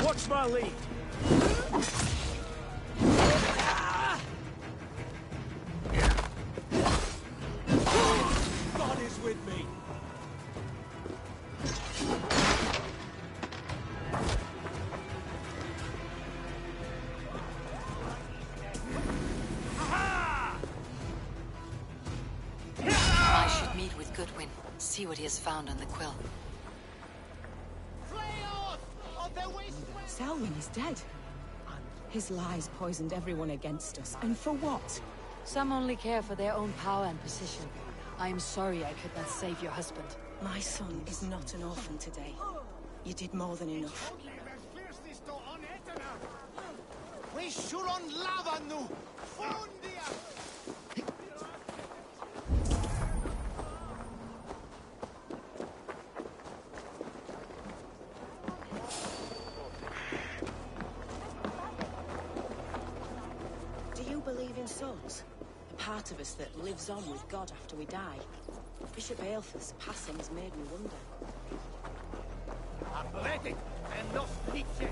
Watch my lead. God is with me. see what he has found on the quill. Selwyn is dead. His lies poisoned everyone against us, and for what? Some only care for their own power and position. I am sorry I could not save your husband. My son is not an orphan today. You did more than enough. We should on lava nu! Do you believe in souls? The part of us that lives on with God after we die? Bishop Aelfir's passing has made me wonder. Athletic and not pizza.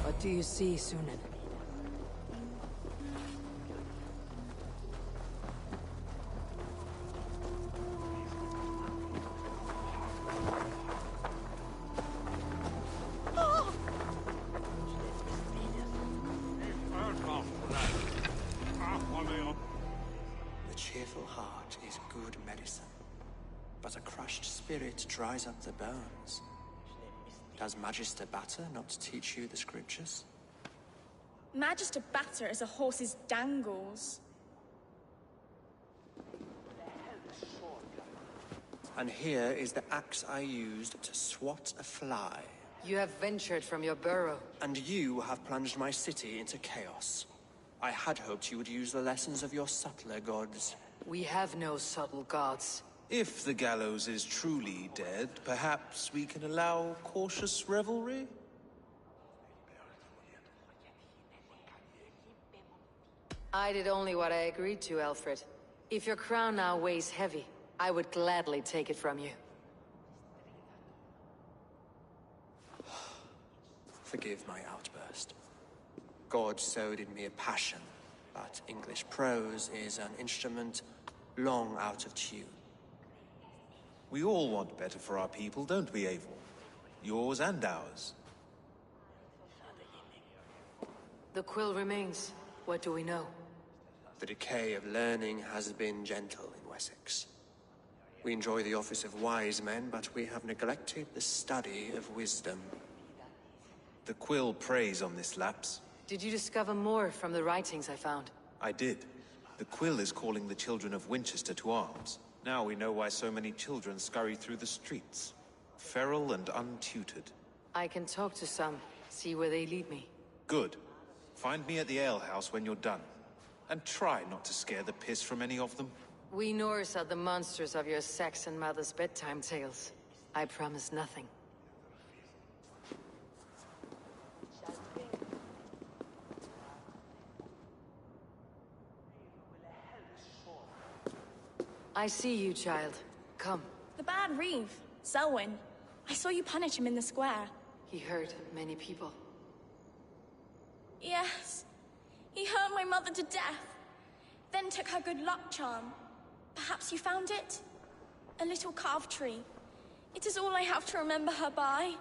What do you see, Sunan? The cheerful heart is good medicine, but a crushed spirit dries up the bones. Does Magister Batter not teach you the scriptures? Magister Batter is a horse's dangles. And here is the axe I used to swat a fly. You have ventured from your burrow. And you have plunged my city into chaos. I had hoped you would use the lessons of your subtler gods. We have no subtle gods. If the gallows is truly dead, perhaps we can allow cautious revelry? I did only what I agreed to, Alfred. If your crown now weighs heavy, I would gladly take it from you. Forgive my outburst. God sowed in me a passion, but English prose is an instrument long out of tune. We all want better for our people, don't we, Eivor? Yours and ours. The quill remains. What do we know? The decay of learning has been gentle in Wessex. We enjoy the office of wise men, but we have neglected the study of wisdom. The quill preys on this lapse. Did you discover more from the writings I found? I did. The quill is calling the children of Winchester to arms. Now we know why so many children scurry through the streets. Feral and untutored. I can talk to some, see where they lead me. Good. Find me at the alehouse when you're done. And try not to scare the piss from any of them. We Norse are the monsters of your Saxon mother's bedtime tales. I promise nothing. I see you, child. Come. The bad Reeve, Selwyn. I saw you punish him in the square. He hurt many people. Yes. He hurt my mother to death. Then took her good luck charm. Perhaps you found it? A little carved tree. It is all I have to remember her by.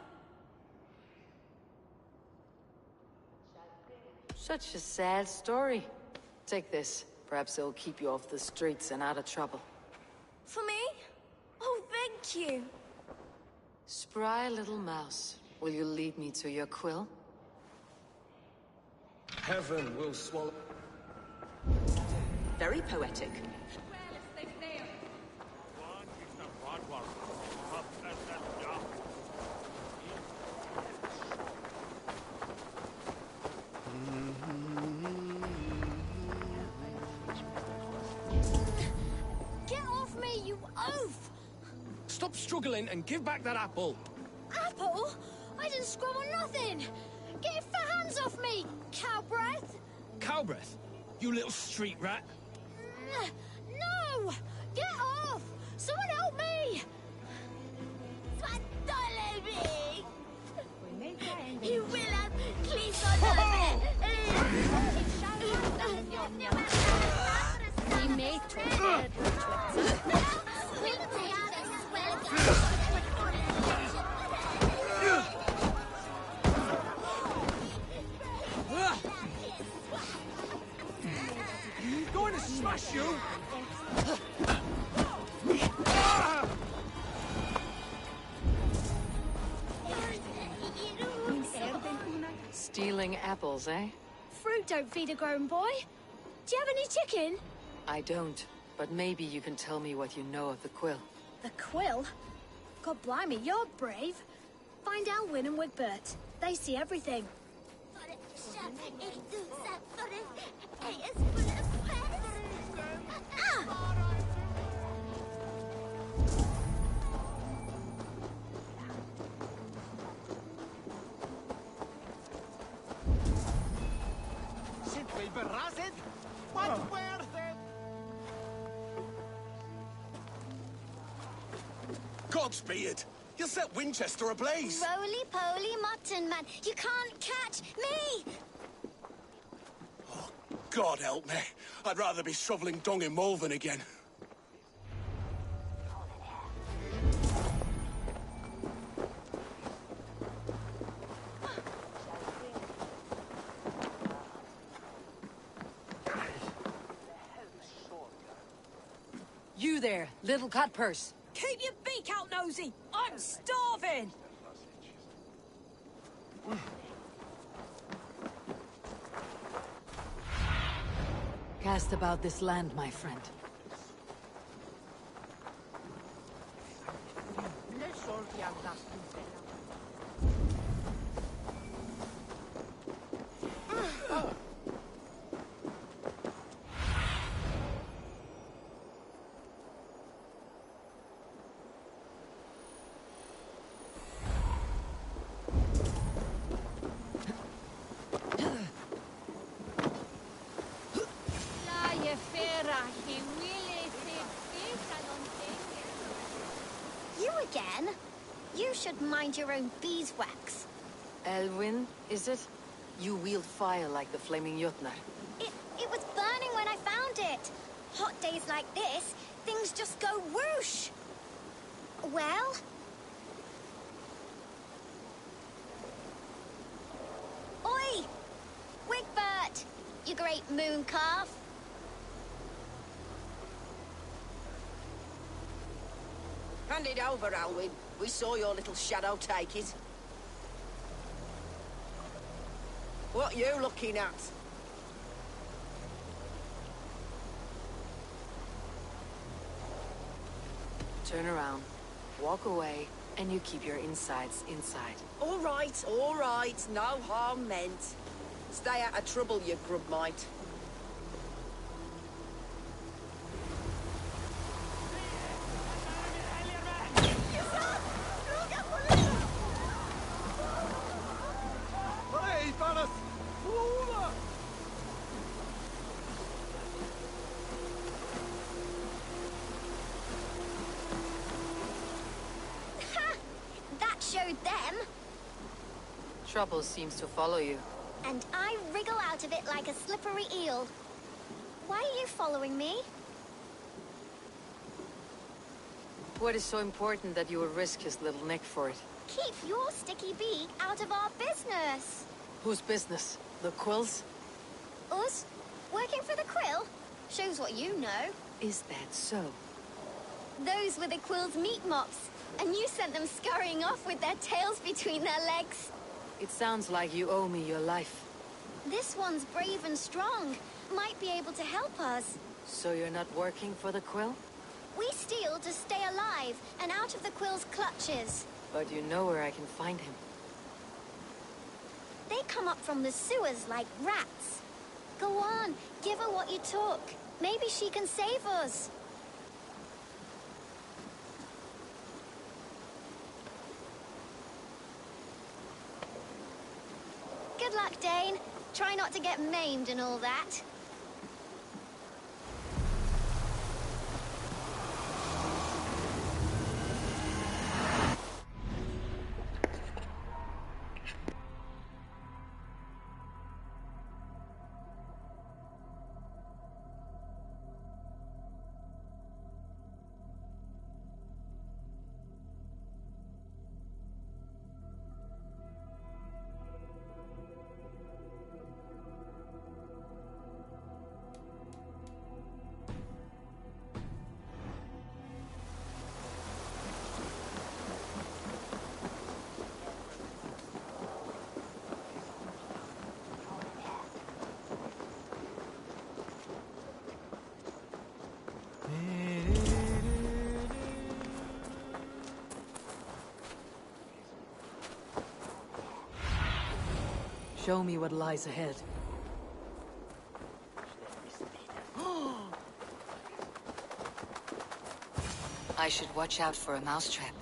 Such a sad story. Take this. Perhaps it'll keep you off the streets and out of trouble. For me? Oh, thank you. Spry little mouse. Will you lead me to your quill? Heaven will swallow... Very poetic. Get off me, you oaf! Stop struggling and give back that apple. Apple? I didn't scrub on nothing! Get your fat hands off me, cow breath! Cow breath? You little street rat. No! Get off! Someone help me! You will have please We may Going to smash you! Stealing apples, eh? Fruit don't feed a grown boy. Do you have any chicken? I don't, but maybe you can tell me what you know of the quill. The quill? God blimey, you're brave. Find Elwyn and Wigbert. They see everything. Simply berrazed? What's worth it? Godspeed! You set Winchester ablaze! Roly-poly mutton man, you can't catch me! God help me. I'd rather be shoveling dung in Malvern again. You there, little cut purse. Keep your beak out, Nosy! I'm starving! Cast about this land, my friend. You again? You should mind your own beeswax. Elwyn, is it? You wield fire like the flaming Jotnar. It was burning when I found it. Hot days like this, things just go whoosh. Well? Oi! Wigbert! You great moon calf. Hand it over, Alwyn. We saw your little shadow take it. What you looking at? Turn around, walk away, and you keep your insides inside. All right, no harm meant. Stay out of trouble, you grub mite. Hey, Varas! Flora! Ha! That showed them. Trouble seems to follow you. And I wriggle out of it like a slippery eel. Why are you following me? What is so important that you would risk his little neck for it? Keep your sticky beak out of our business. Whose business? The quills? Us? Working for the quill? Shows what you know. Is that so? Those were the quill's meat mops, and you sent them scurrying off with their tails between their legs. It sounds like you owe me your life. This one's brave and strong. Might be able to help us. So you're not working for the quill? We steal to stay alive and out of the quill's clutches. But you know where I can find him. They come up from the sewers like rats. Go on, give her what you took. Maybe she can save us. Good luck, Dane. Try not to get maimed and all that. Show me what lies ahead. I should watch out for a mousetrap.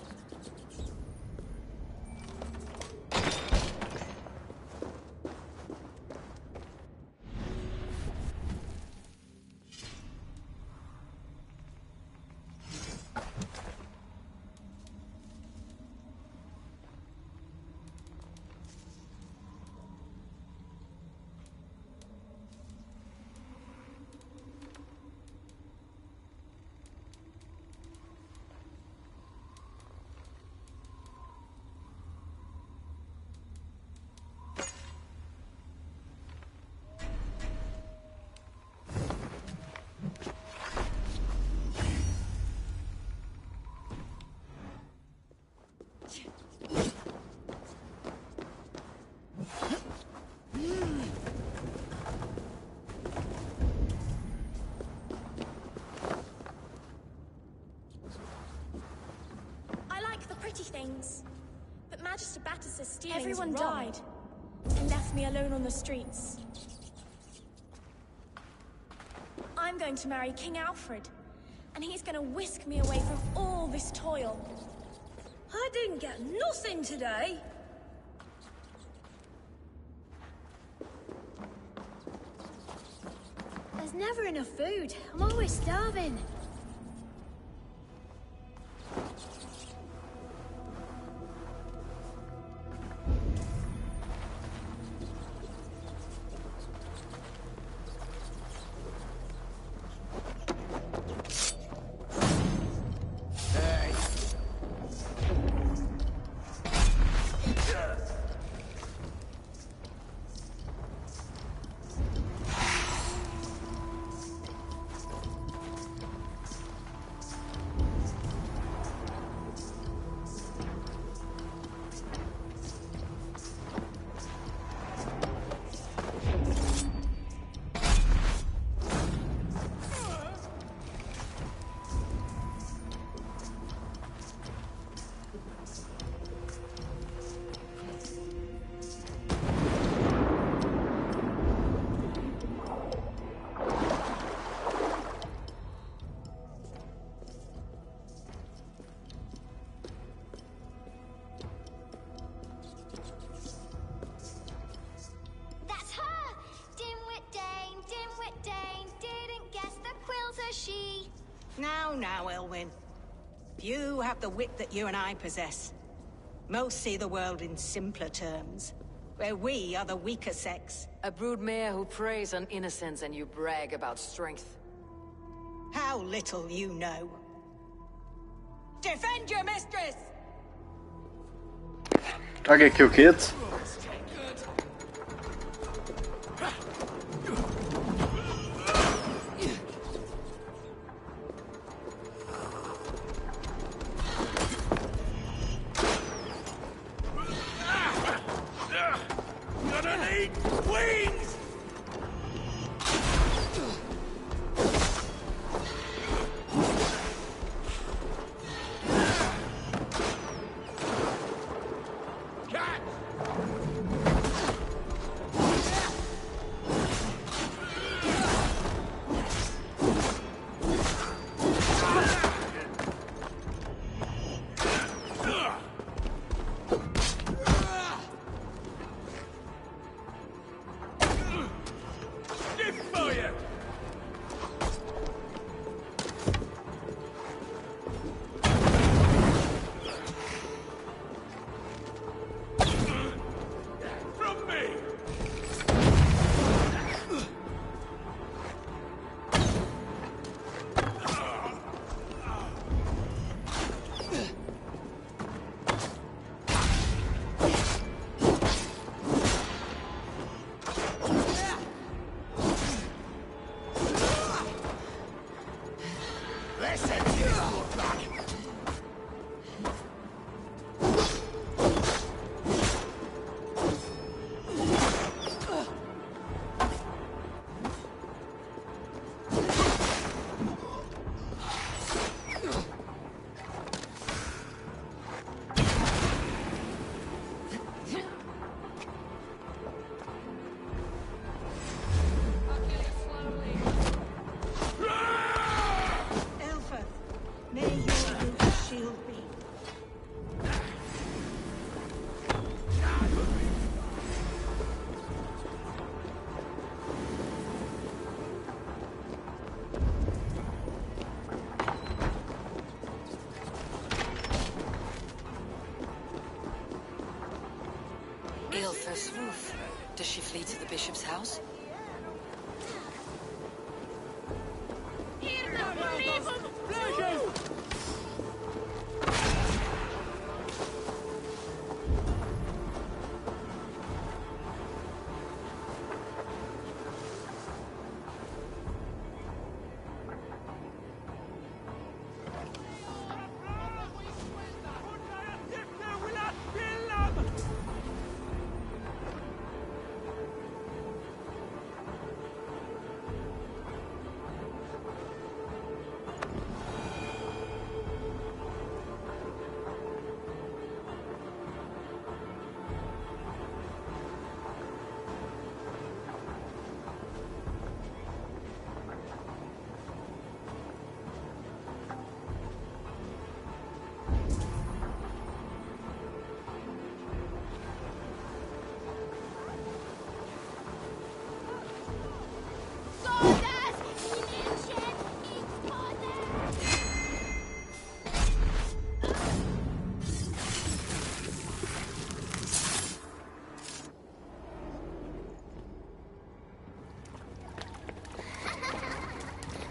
Things. But Magister Battus is stealing. Everyone died and left me alone on the streets. I'm going to marry King Alfred, and he's going to whisk me away from all this toil. I didn't get nothing today. There's never enough food. I'm always starving. Now, Elwyn. Few have the wit that you and I possess. Most see the world in simpler terms, where we are the weaker sex. A broodmare who preys on innocence and you brag about strength. How little you know. Defend your mistress! I get kill kids. Aelfa's roof. Does she flee to the bishop's house?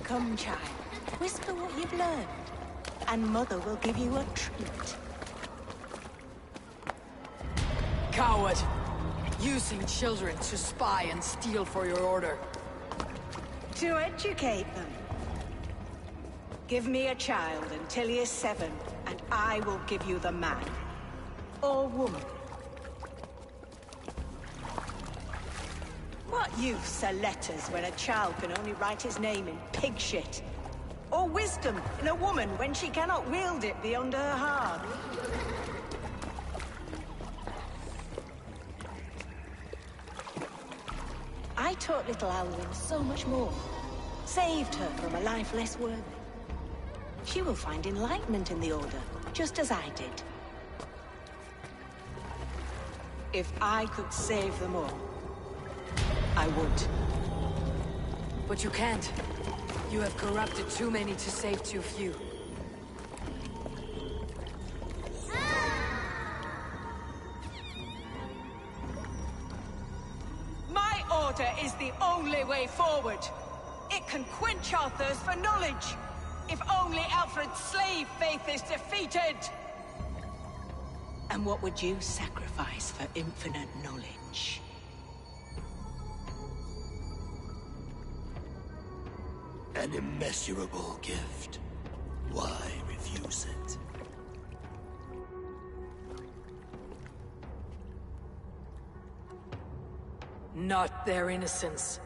Come, child. Whisper what you've learned, and Mother will give you a treat. Coward! Using children to spy and steal for your order. To educate them. Give me a child until he is 7, and I will give you the man. Or woman. What use are letters when a child can only write his name in pig shit? Or wisdom in a woman when she cannot wield it beyond her heart? I taught little Alwyn so much more. Saved her from a life less worthy. She will find enlightenment in the Order, just as I did. If I could save them all, I would. But you can't. You have corrupted too many to save too few. My order is the only way forward. It can quench our thirst for knowledge. If only Alfred's slave faith is defeated. And what would you sacrifice for infinite knowledge? An immeasurable gift. Why refuse it? Not their innocence.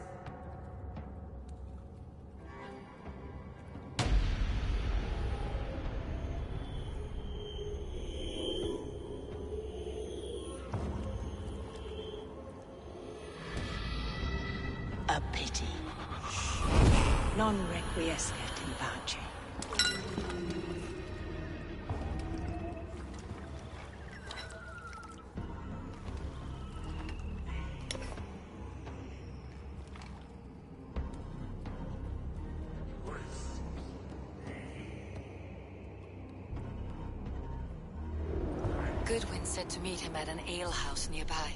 A pity. Non requiescat in pace. Goodwin said to meet him at an alehouse nearby.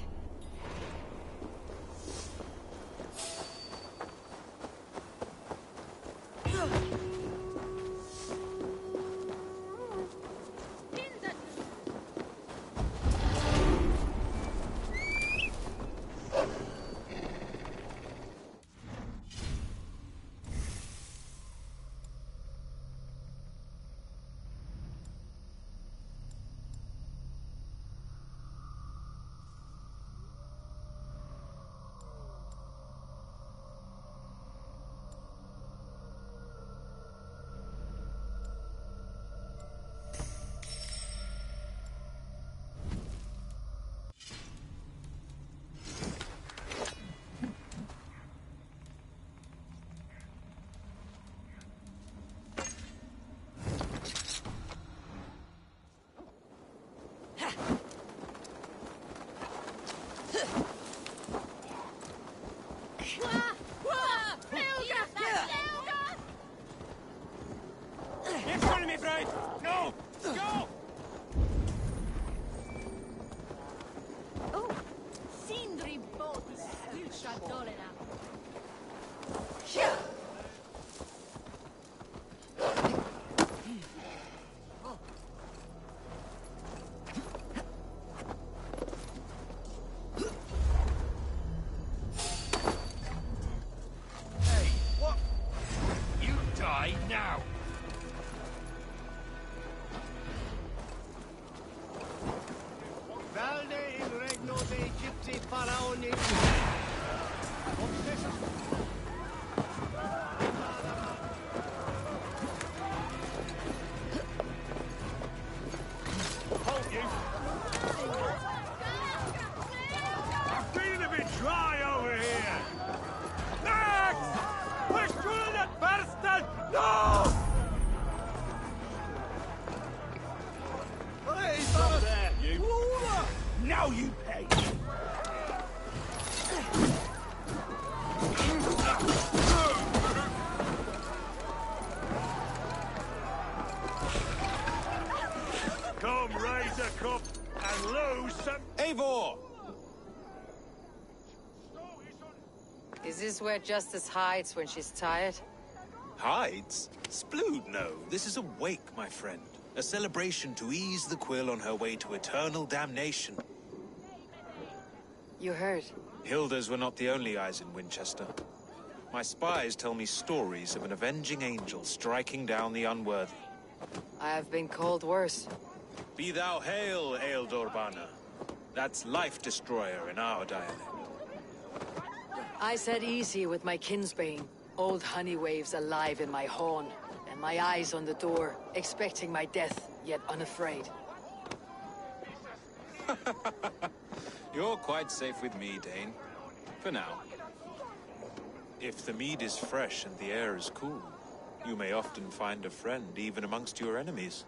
Hold you. I'm feeling a bit dry over here. Max! Push through that bastard! No! Hey, stop there, you. Now you pay. Come, raise a cup and lose some... Eivor! Is this where Justice hides when she's tired? Hides? Splood, no. This is a wake, my friend. A celebration to ease the quill on her way to eternal damnation. You heard. Hilda's were not the only eyes in Winchester. My spies tell me stories of an avenging angel striking down the unworthy. I have been called worse. Be thou hail, Ealdorbanna. That's life destroyer in our dialect. I said easy with my kinsbane. Old honey waves alive in my horn, and my eyes on the door, expecting my death, yet unafraid. You're quite safe with me, Dane. For now. If the mead is fresh and the air is cool, you may often find a friend even amongst your enemies.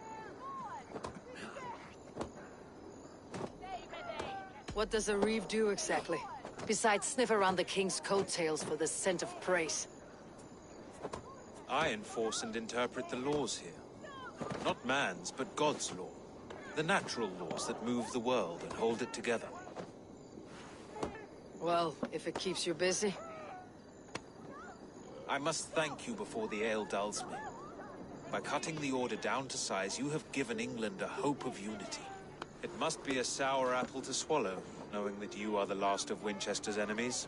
What does a reeve do exactly? Besides sniff around the king's coattails for the scent of praise. I enforce and interpret the laws here. Not man's, but God's law. The natural laws that move the world and hold it together. Well, if it keeps you busy. I must thank you before the ale dulls me. By cutting the order down to size, you have given England a hope of unity. It must be a sour apple to swallow, knowing that you are the last of Winchester's enemies.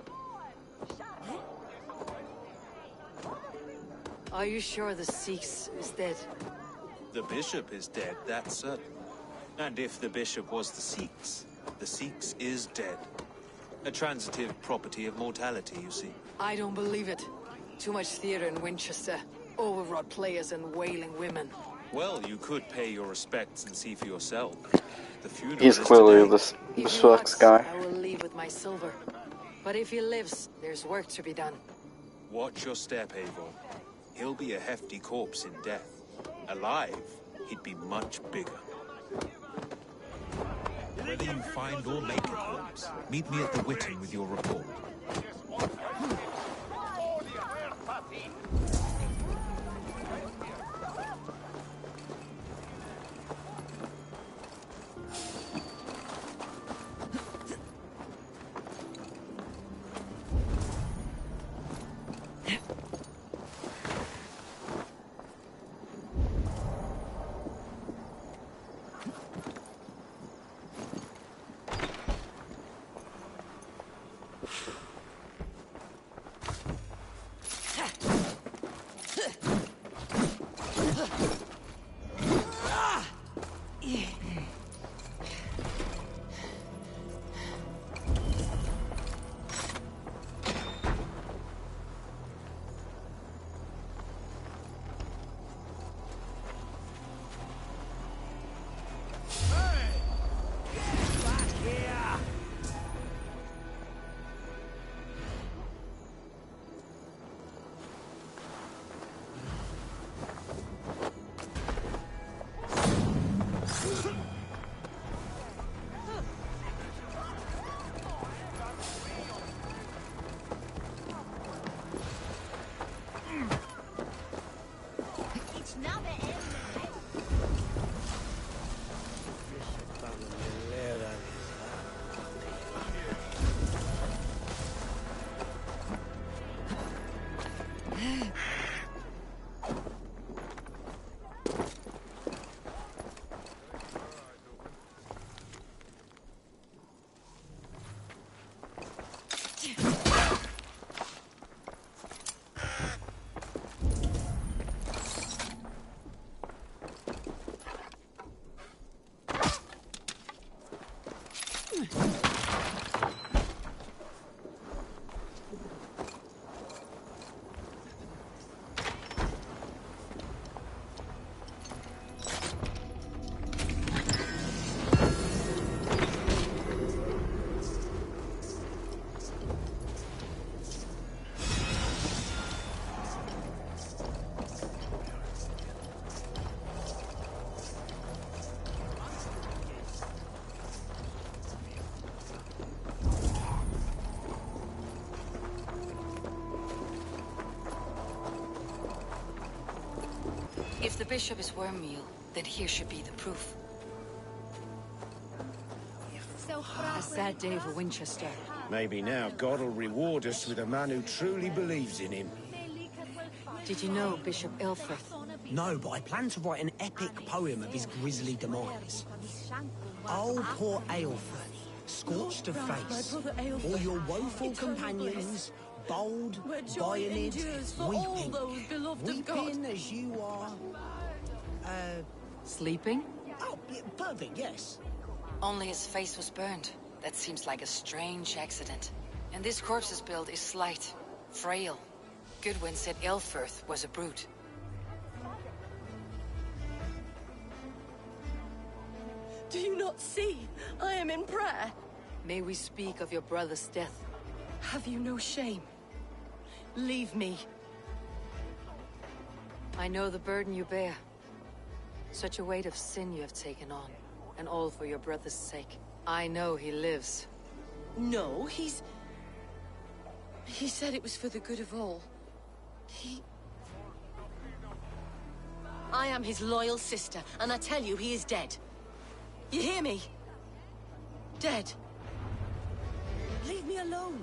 Are you sure the Sikhs is dead? The bishop is dead, that's certain. And if the bishop was the Sikhs is dead. A transitive property of mortality, you see. I don't believe it. Too much theater in Winchester. Overwrought players and wailing women. Well, you could pay your respects and see for yourself. The funeral He's is clearly today. the sucks guy. I will leave with my silver. But if he lives, there's work to be done. Watch your step, Eivor. He'll be a hefty corpse in death. Alive, he'd be much bigger. Whether you find or make a corpse, meet me at the Witten with your report. the bishop is wormmeal, then here should be the proof. A sad day for Winchester. Maybe now God will reward us with a man who truly believes in him. Did you know Bishop Aelfrith? No, but I plan to write an epic poem of his grisly demise. Oh, poor Aelfrith, scorched of face. All your woeful companions, bold, bayoneted, weeping as you are. Sleeping? Oh, yeah, perfect, yes. Only his face was burned. That seems like a strange accident. And this corpse's build is slight, frail. Goodwin said Aelfrith was a brute. Do you not see? I am in prayer. May we speak of your brother's death? Have you no shame? Leave me. I know the burden you bear. Such a weight of sin you have taken on, and all for your brother's sake. I know he lives. No, He said it was for the good of all. I am his loyal sister, and I tell you, he is dead. You hear me? Dead. Leave me alone.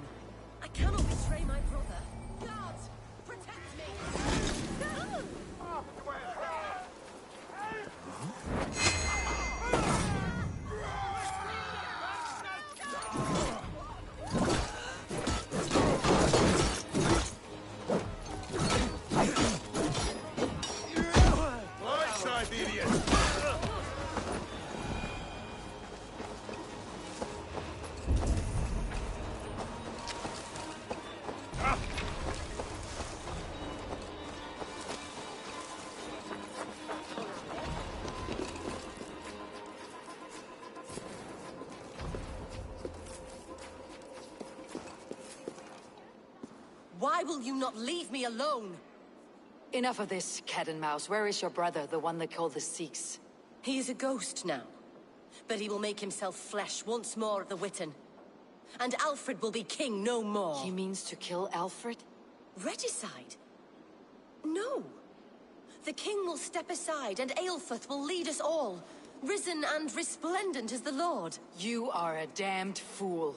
I cannot betray my brother. Guards, protect me! Why will you not leave me alone? Enough of this, cat and mouse. Where is your brother, the one they call the Sikhs? He is a ghost now. But he will make himself flesh once more at the Witten. And Alfred will be king no more. He means to kill Alfred? Regicide? No. The king will step aside and Aelfrith will lead us all. Risen and resplendent as the Lord. You are a damned fool.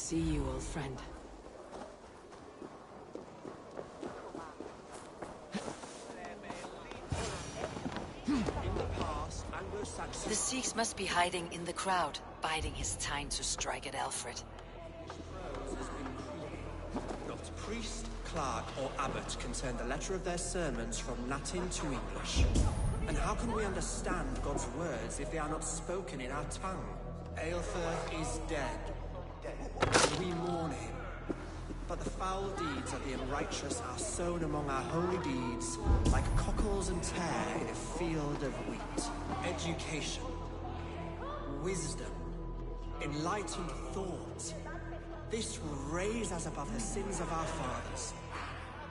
see you, old friend. The Sikhs must be hiding in the crowd, biding his time to strike at Alfred. Not priest, clerk, or abbot can turn the letter of their sermons from Latin to English. And how can we understand God's words if they are not spoken in our tongue? Aelfir is dead. We mourn him. But the foul deeds of the unrighteous are sown among our holy deeds, like cockles and tare in a field of wheat. Education, wisdom, enlightened thought. This will raise us above the sins of our fathers.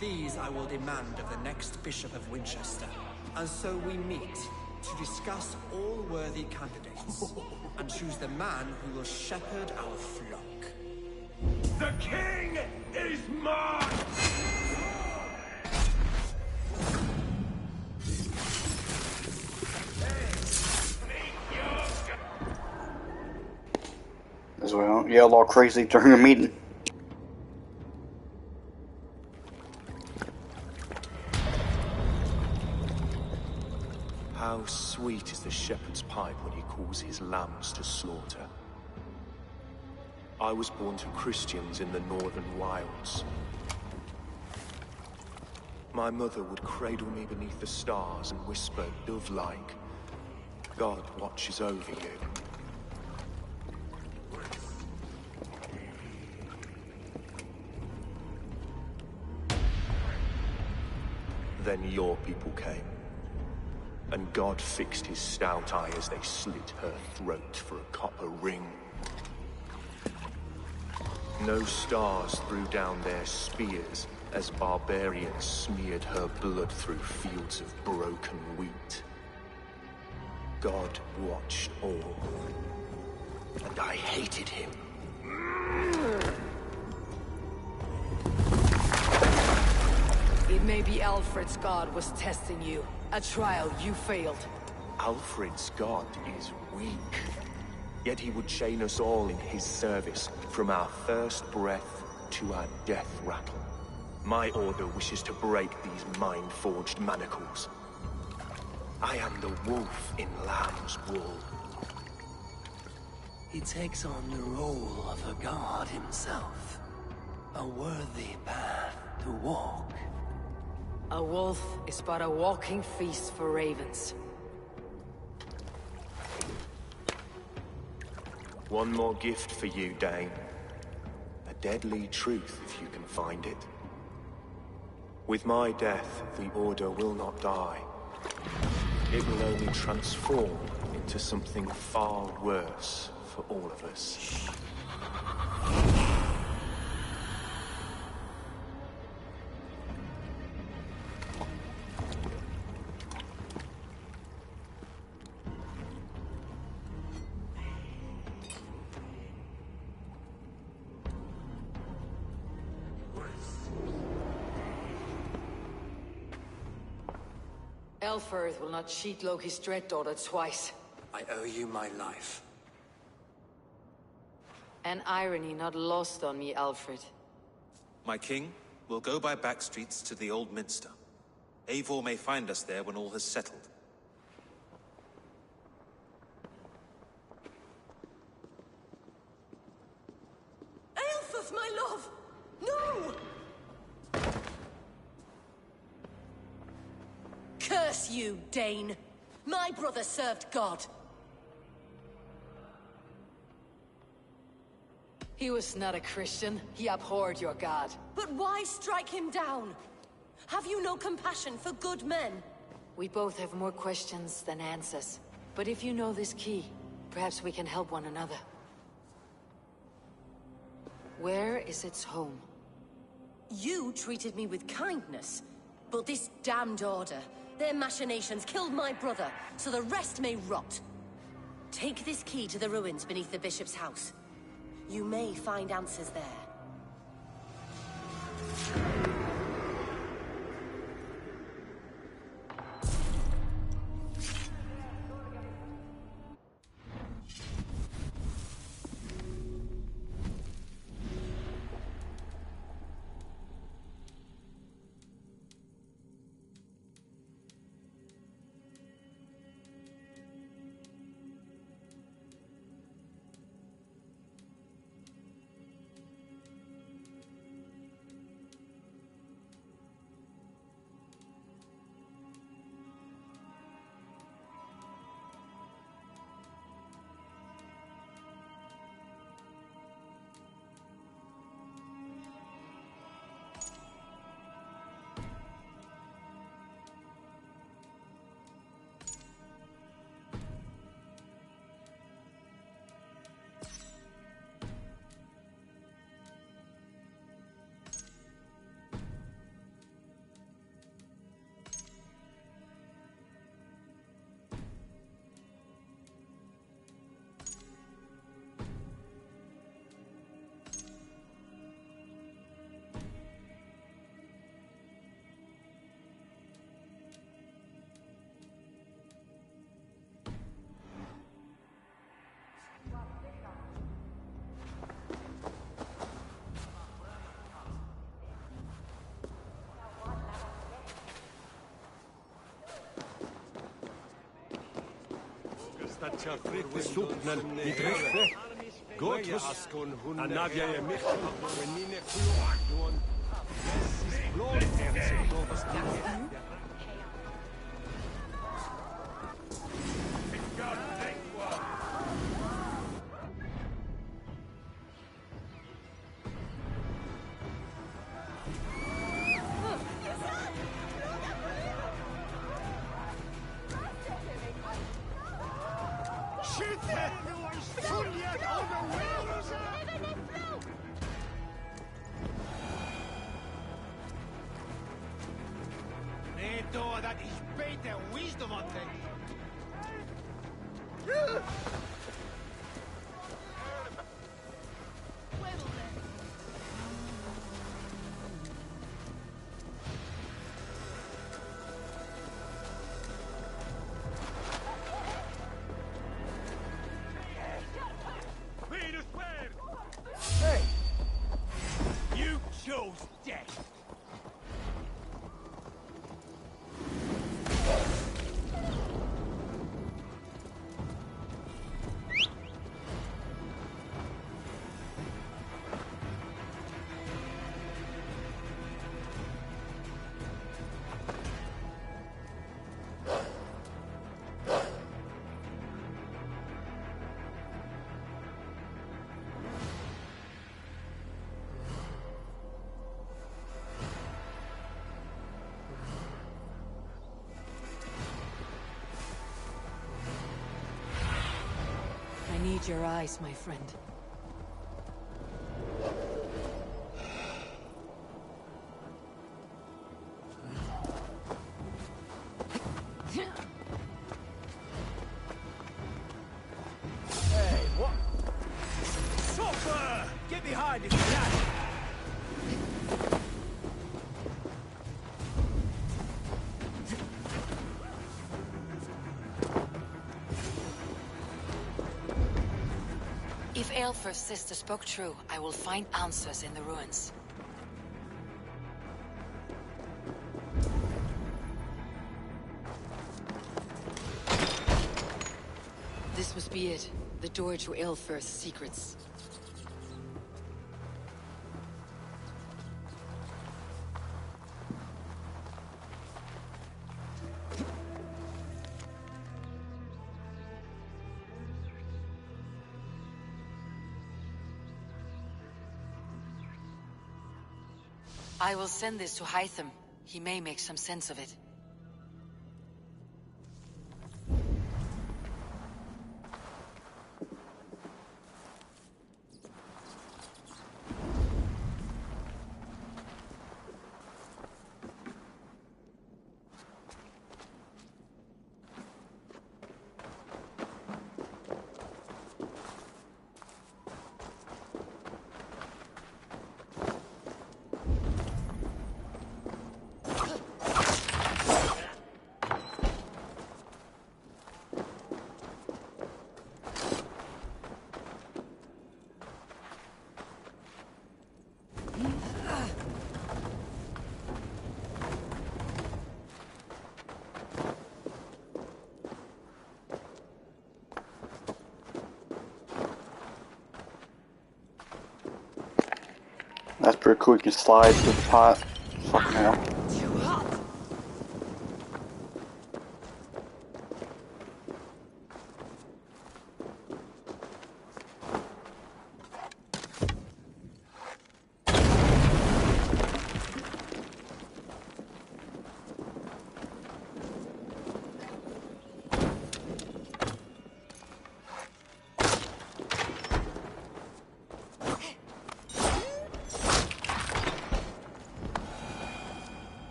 These I will demand of the next Bishop of Winchester. And so we meet to discuss all worthy candidates and choose the man who will shepherd our flock. The king is mine! As well, yelled all crazy during a meeting. How sweet is the shepherd's pipe when he calls his lambs to slaughter. I was born to Christians in the northern wilds. My mother would cradle me beneath the stars and whisper, dove-like, God watches over you. Then your people came, and God fixed his stout eye as they slit her throat for a copper ring. No stars threw down their spears as barbarians smeared her blood through fields of broken wheat. God watched all, and I hated him. It may be Alfred's god was testing you. A trial you failed. Alfred's god is weak. Yet he would chain us all in his service, from our first breath to our death rattle. My order wishes to break these mind-forged manacles. I am the wolf in lamb's wool. He takes on the role of a god himself. A worthy path to walk. A wolf is but a walking feast for ravens. One more gift for you, Dane. A deadly truth, if you can find it. With my death, the Order will not die. It will only transform into something far worse for all of us. Elfirth will not cheat Loki's dread daughter twice. I owe you my life. An irony not lost on me, Alfred. My king, we'll go by back streets to the Old Minster. Eivor may find us there when all has settled. Aelfirth, my love! No! Curse you, Dane! My brother served God. He was not a Christian. He abhorred your god. But why strike him down? Have you no compassion for good men? We both have more questions than answers. But if you know this key, perhaps we can help one another. Where is its home? You treated me with kindness, but this damned Order, their machinations killed my brother, so the rest may rot. Take this key to the ruins beneath the Bishop's house. You may find answers there. statja fritte suknen mit rechte. Gotus, anavia je michtel, venine kluakduon. Jessis blod erse klovas tinge. Dat is beter wisdom on things. Hey! You chose death! I need your eyes, my friend. Hey, what? Chopper! Get behind if you can! If Aelfir's sister spoke true, I will find answers in the ruins. This must be it. The door to Aelfir's secrets. I will send this to Hytham. He may make some sense of it. That's pretty cool. You can slide through the pot. Fucking hell.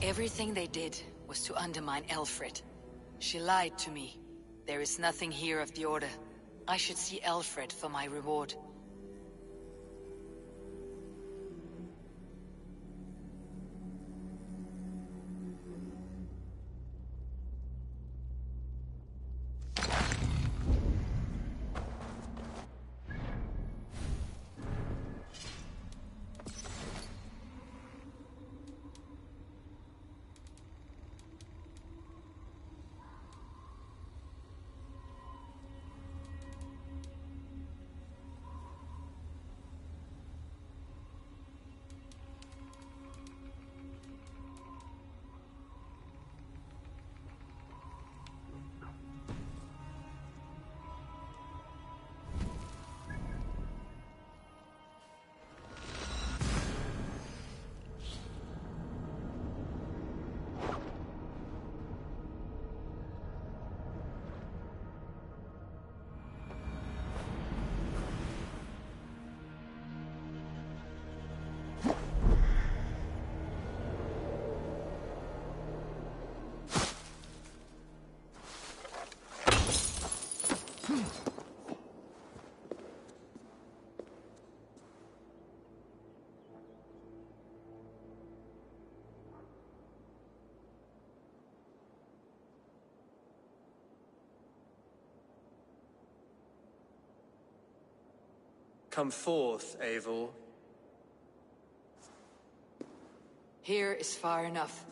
Everything they did was to undermine Aelfried. She lied to me. There is nothing here of the Order. I should see Aelfried for my reward. Come forth, Eivor. Here is far enough.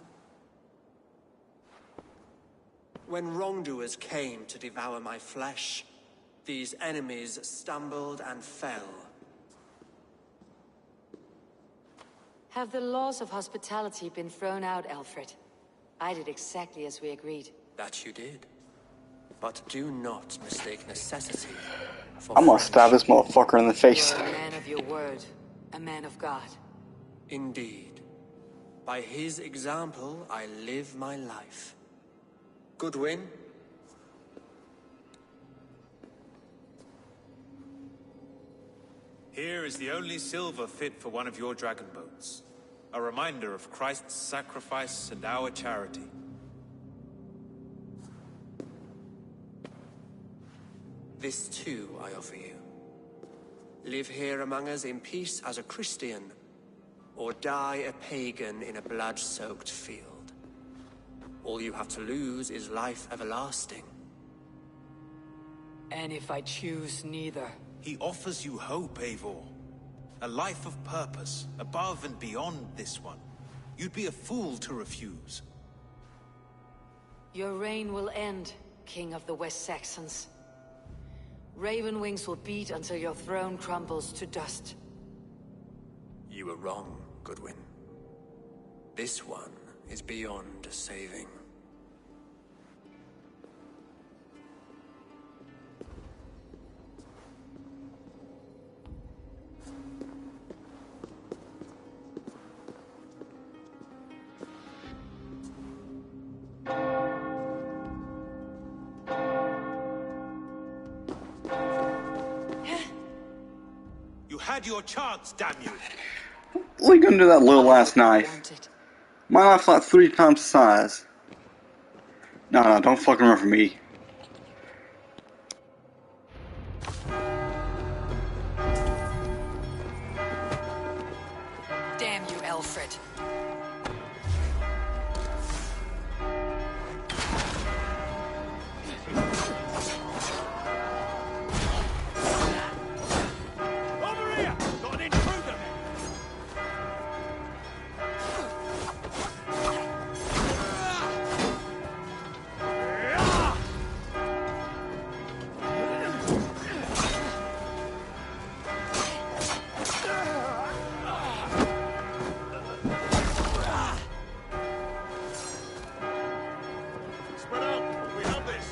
When wrongdoers came to devour my flesh, these enemies stumbled and fell. Have the laws of hospitality been thrown out, Alfred? I did exactly as we agreed. That you did. But do not mistake necessity for I'm gonna stab this motherfucker in the face. You're a man of your word, a man of God. Indeed. By his example, I live my life. Goodwin? Here is the only silver fit for one of your dragon boats. A reminder of Christ's sacrifice and our charity. This too I offer you. Live here among us in peace as a Christian, or die a pagan in a blood-soaked field. All you have to lose is life everlasting. And if I choose neither? He offers you hope, Eivor. A life of purpose, above and beyond this one. You'd be a fool to refuse. Your reign will end, King of the West Saxons. Raven wings will beat until your throne crumbles to dust. You were wrong, Goodwin. This one is beyond saving. You had your chance, damn you! What are you gonna do with that little ass knife? My knife's like 3 times the size. No, don't fucking run from me. Damn you, Alfred. Over here! Got an intruder! Spread out! We have this!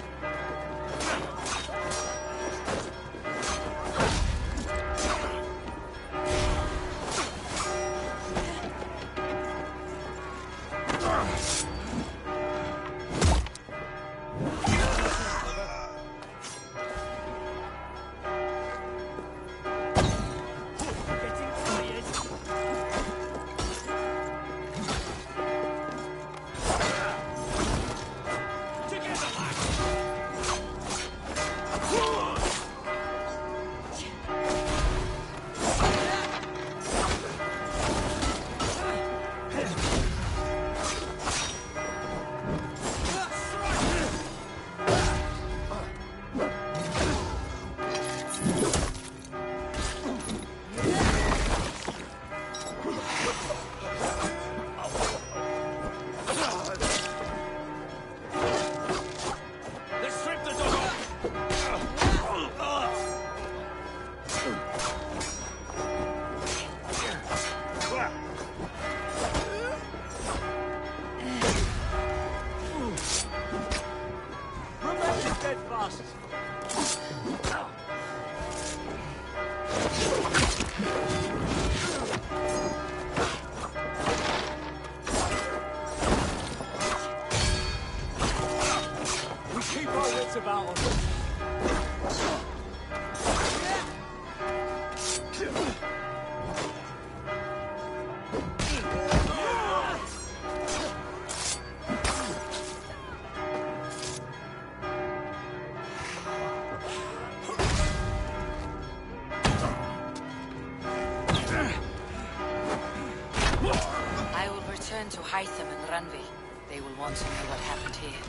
Let's strip the dog off! Revenge is dead fast. We keep our wits about us. I will return to Hytham and Randvi. They will want to know what happened here.